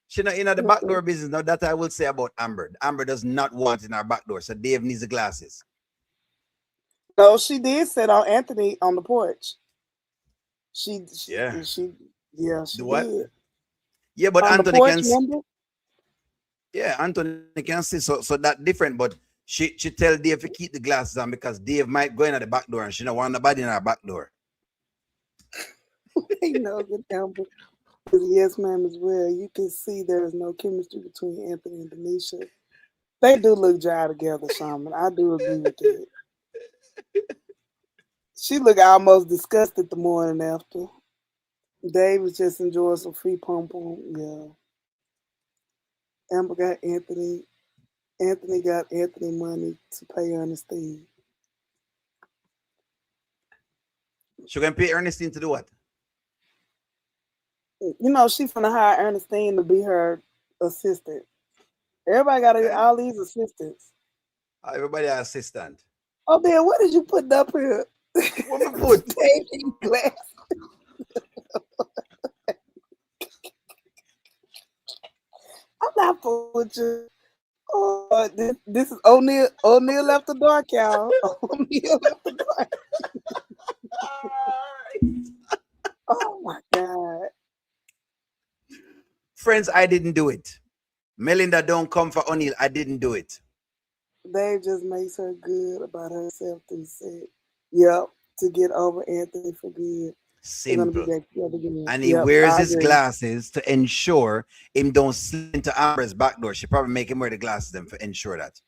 She not in the back door business. Now that I will say about Amber. Amber does not want it in our back door. So Dave needs the glasses. No, she did sit on Anthony on the porch. Yeah. She yeah, she Do what? did. Yeah, but On the Anthony porch, can see. remember? Yeah, Anthony can see. So that different. But she tell Dave to keep the glasses on because Dave might go in at the back door and she don't want nobody in our back door. He knows it, Amber. Yes, ma'am, as well. You can see there is no chemistry between Anthony and Denisha. They do look dry together, Shaman. I do agree with that. She looked almost disgusted the morning after. Dave was just enjoying some free pom pom. Yeah. Amber got Anthony. Anthony got Anthony money to pay Ernestine. She can pay Ernestine to do what? You know, she finna hire Ernestine to be her assistant. Everybody got Okay. all these assistants. Everybody has assistant. Oh, man, what did you put up here? What me put? David glass. I'm not fooling with you. Oh, this is O'Neal. O'Neal left the dark, y'all. O'Neal left the dark. Oh my God. Friends, I didn't do it. Melinda, don't come for O'Neal. I didn't do it. Dave just makes her good about herself and said, yep, to get over Anthony for good. They're gonna be Simple. back together again. And he Yep, wears I his agree. glasses to ensure him don't slip into Amber's back door. She probably make him wear the glasses then for ensure that.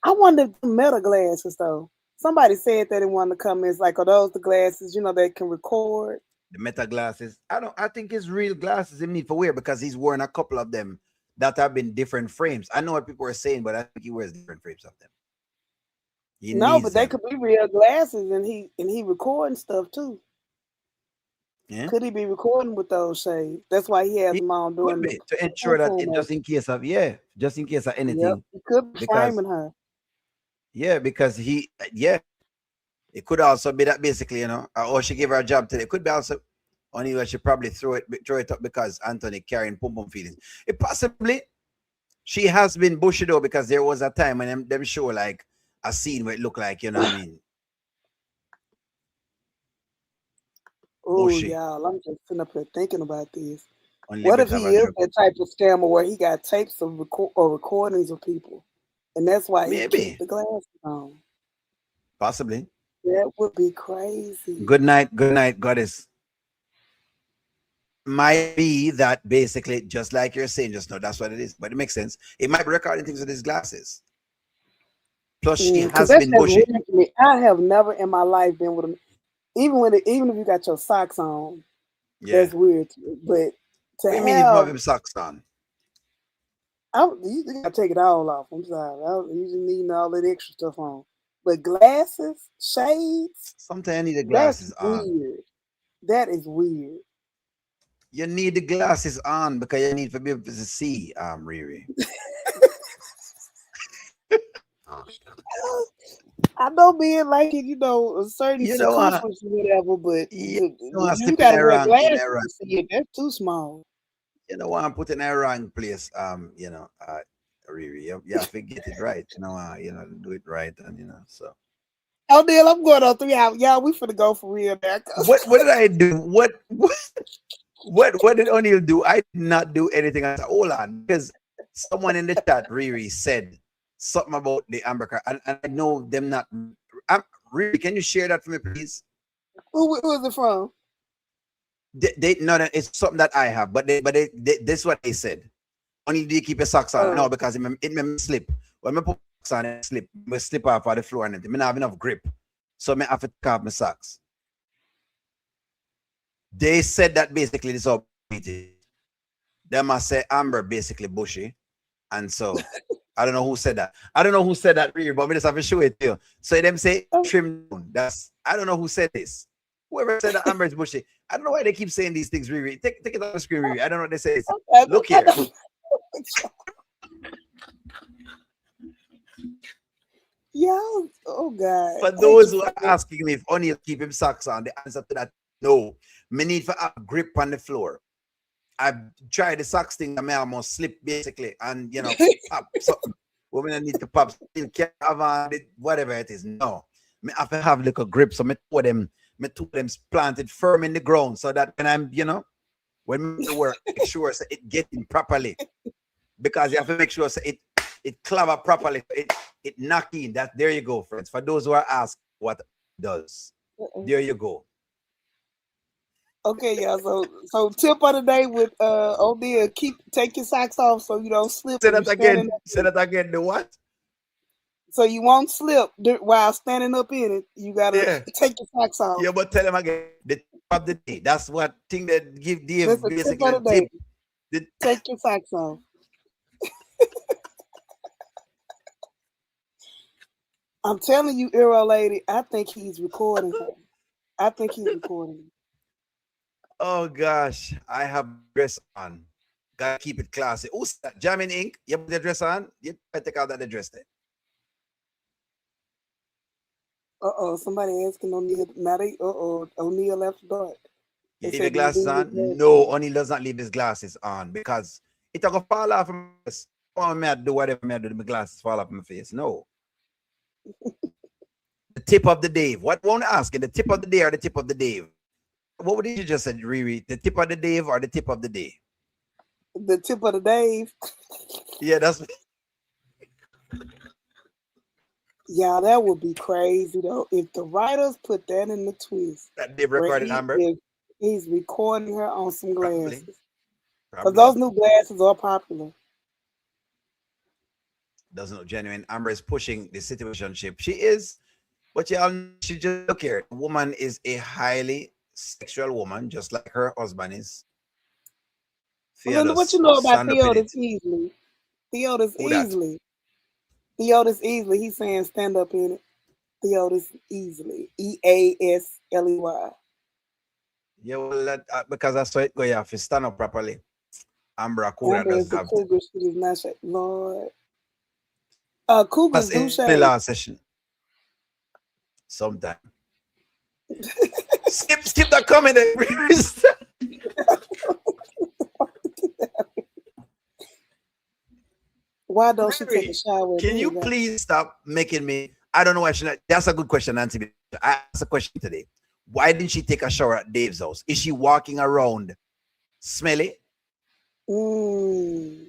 I wonder if the metal glasses though. Somebody said that in one of the comments, like, are those the glasses, they can record? The meta glasses. I think it's real glasses he need for wear because he's worn a couple of them that have been different frames. I know what people are saying, but I think he wears different frames of them. He No, needs but they them. could be real glasses and he recording stuff too. Yeah. Could he be recording with those shades? That's why he has He them on could doing the be to ensure boom that boom it just motion. in case of just in case of Yep. anything. He could be Because framing her. because he It could also be that basically, or she gave her a job today. It could be also only where she probably throw it up because Anthony carrying pum pum feelings. It possibly she has been bushy though, because there was a time when them show like a scene where it looked like, you know what I mean, Oh, bushy. y'all, I'm just sitting up here thinking about this. Only What if bit of he a is drug. that type of scammer where he got tapes of or recordings of people, and that's why he keep Maybe. the glasses on? Possibly. That would be crazy. Good night, goddess. Might be that basically, just like you're saying just now, that's what it is. But it makes sense. It might be recording things with his glasses. Plus, she Because has that's been just bushy. weird to me. I have never in my life been with him, even if you got your socks on. Yeah. That's weird to me. But to What do you mean if you have have, him socks on? you gotta take it all off. I'm sorry, you just need all that extra stuff on. But glasses, shades, Sometimes you need the that's glasses on. weird. That is weird. You need the glasses on because you need to be able to see, Riri. I know men like it, a certain You know what? circumference or whatever, but You don't want to you slip in gotta a wear wrong, glasses to see it. That's too small. I'm putting a wrong place. Riri, you have to get it right. Do it right, and so. Oh, Neil, I'm going on 3 hours. Y'all, we finna go for real now. What did I do? What did O'Neill do? I did not do anything. I said, hold on, because someone in the chat, Riri, said something about the Amber Card, and I know them not. Riri, can you share that for me, please? Who is it from? They no, no, it's something that I have, but this is what they said. Only do you keep your socks on? No, Oh, because it may slip. When I put socks on, it slip. I slip off of the floor and everything. I don't have enough grip, so I have to take off my socks. They said that basically this is how it is. They must say Amber basically bushy, and so I don't know who said that. I don't know who said that really, but we just have to show it to you. So them say oh, trim down. That's I don't know who said this. Whoever said that Amber is bushy. I don't know why they keep saying these things, Riri. Take it off the screen, Riri. I don't know what they say. Look I here. know. Y'all, oh God, For thank those you who for are that. asking me if O'Neill keep him socks on, the answer to that no. Me need for a grip on the floor. I've tried the socks thing, I may almost slip basically, and pop something. Women that need to pop still can't have on it, whatever it is. No. Me have to have like a grip. So me two them planted firm in the ground so that when I'm, when I work, make sure so it getting properly. Because you have to make sure so it clever properly. It knock in. That there you go, friends. For those who are asking what it does. There you go. Okay, y'all. So tip of the day with O'Neal, take your socks off so you don't slip Say when you're that standing again. up Say in it. that again. The what? So you won't slip while standing up in it. You gotta Yeah. take your socks off. Yeah, but tell them again. The tip of the day. That's what thing that give That's Dave a tip basically of the the day. tip. The, Take your socks off. I'm telling you, Eero lady, I think he's recording her. I think he's recording. oh gosh, I have dress on. Gotta keep it classy. Who's that? Jamming ink? You put the dress on? You better take out that dress there. Somebody asking O'Neal. Now they O'Neal after dark. You They leave your said do you glasses leave your on? glasses No, on? O'Neill does not leave his glasses on because it'll go fall off from my face. Oh, may I do whatever may I do, my glasses fall off my face. No. The tip of the Dave. What won't ask? The tip of the day or the tip of the Dave? What did you just say, Riri? The tip of the Dave or the tip of the day? The tip of the Dave. Yeah, that's Yeah, that would be crazy though. If the writers put that in the twist, that Dave where recorded Amber. he's recording her on some Probably. glasses, because Probably. those new glasses are popular. Doesn't look genuine. Amber is pushing the situationship. She is, but y'all, she just look here. The woman is a highly sexual woman, just like her husband is. Well, then what you Fearless. know about Stand up in Theodis it. easily? Theodis Who that? easily. Theodis easily. He's saying stand up in it. Theodis easily. EASLEY. Yeah, well, because I saw it go, you have to stand up properly. Amber Cougar Amber is doesn't the have to. cougar. She does not shake. Lord. Cougars That's do in the shake. last session. Sometime. Skip that comment. Why don't she take a Riri, shower and can then you go? please stop making me? I don't know why she not. That's a good question, Nancy. I asked a question today. Why didn't she take a shower at Dave's house? Is she walking around smelly? Mm,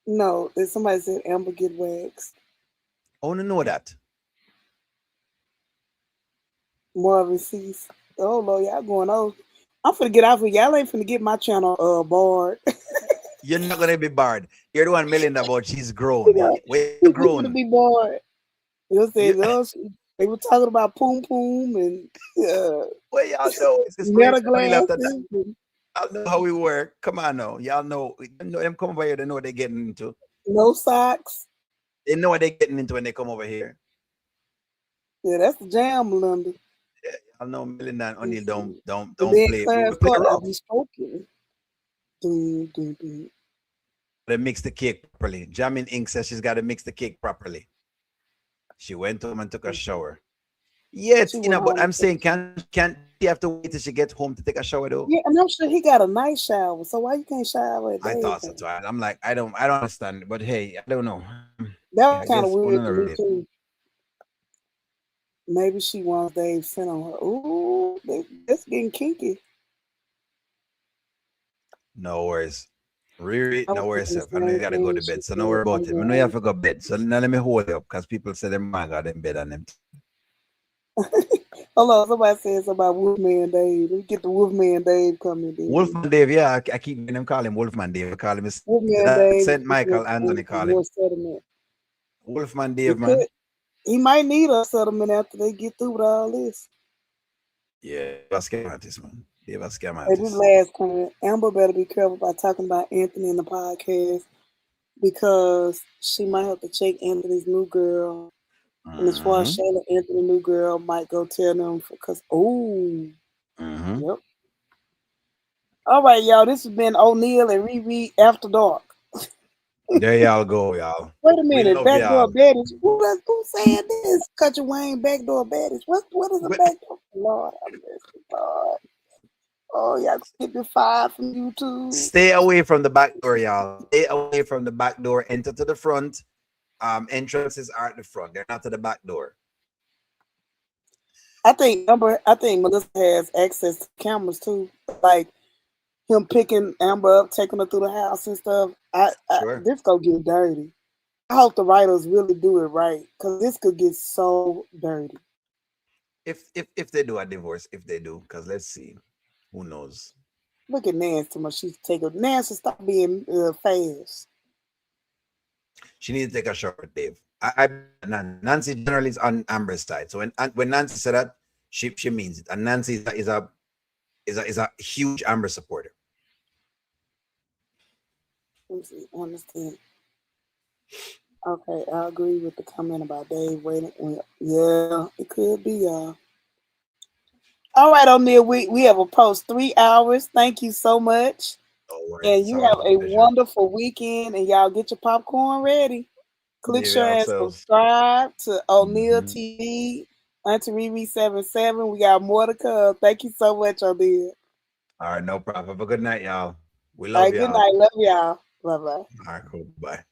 no, if somebody said Amber get waxed. I want to know that. Marvin cease. Oh Lord, y'all going over. I'm finna get out of here. Y'all ain't finna get my channel barred. You're not gonna be barred. You're the one milling about she's You grown. know, Where you we finna grown? be barred. You You, said they were talking about poom poom and well, y'all know it's meta only after that. glasses and Y'all know how we work. Come on now. Y'all know, them come over here, they know what they're getting into. no socks. They know what they're getting into when they come over here. Yeah, that's the jam, Melinda. Yeah, y'all know Melinda and O'Neill And don't then play. We Clarence play Clark, I rough. be stroking. Dun, dun, dun. They mix the cake properly. Jamin Ink says she's got to mix the cake properly. She went home and took a shower. Yeah, She went but home. I'm saying, can't she have to wait till she gets home to take a shower though? Yeah, and I'm sure he got a night shower. So why you can't shower at I thought so daytime? too. I'm like, I don't understand. But hey, I don't know. That I was kind of guess one weird of to me the too. Maybe she wants Dave sent on her. Ooh, that's getting kinky. no worries. Riri, I no was worries, thinking the self. I know you same gotta go thing. to She bed. So no said, worry I'm about it. I know you going. have to go to bed. So now let me hold you up because people say them man got in bed and them. Hold on, somebody said something about Wolfman Dave. Let me get the Wolfman Dave coming in. Wolfman Dave, yeah, I keep hearing them call him Wolfman Dave. I call him Wolfman that Dave Saint Michael Anthony is call more him. settlement. Wolfman He Dave, could. man. He might need a settlement after they get through with all this. Yeah, Dave a scam artist, man. Dave a scam Hey, this artist. last comment. Amber better be careful about talking about Anthony in the podcast because she might have to check Anthony's new girl. And as far as Mm-hmm. Shayla, Anthony new girl might go tell them because Mm-hmm. yep. All right, y'all. This has been O'Neill and Riri After Dark. There y'all go, y'all. Wait a We minute, love backdoor y'all. baddies. Who said this? Country Wayne, backdoor baddies. What is a We- backdoor? Lord, have mercy, God. Oh, y'all get me fired from YouTube. Stay away from the back door, y'all. Stay away from the back door. Enter to the front. Entrances are at the front. They're not to the back door. I think Melissa has access to cameras too. Like him picking Amber up, taking her through the house and stuff. Sure. This gonna get dirty. I hope the writers really do it right because this could get so dirty. If they do a divorce, if they do, because let's see. Who knows? Look at Nancy too much. She's taking Nancy stop being fast. She needs to take a shot with Dave. Nancy generally is on Amber's side. So when Nancy said that, she means it. And Nancy is a huge Amber supporter. Let me see. Understand. Okay, I agree with the comment about Dave waiting. Yeah, it could be y'all. All right, O'Neill, we have approached 3 hours. Thank you so much. No worries. And It's you always have a a pleasure. wonderful weekend. And y'all get your popcorn ready. Click, Behave share, and yourselves. subscribe to O'Neill Mhm. TV, Auntie Riri 77. We got more to come. Thank you so much, O'Neill. All right, no problem. Have a good night, y'all. We All love right, good y'all. night. Love y'all. Bye bye. All right, cool. Bye.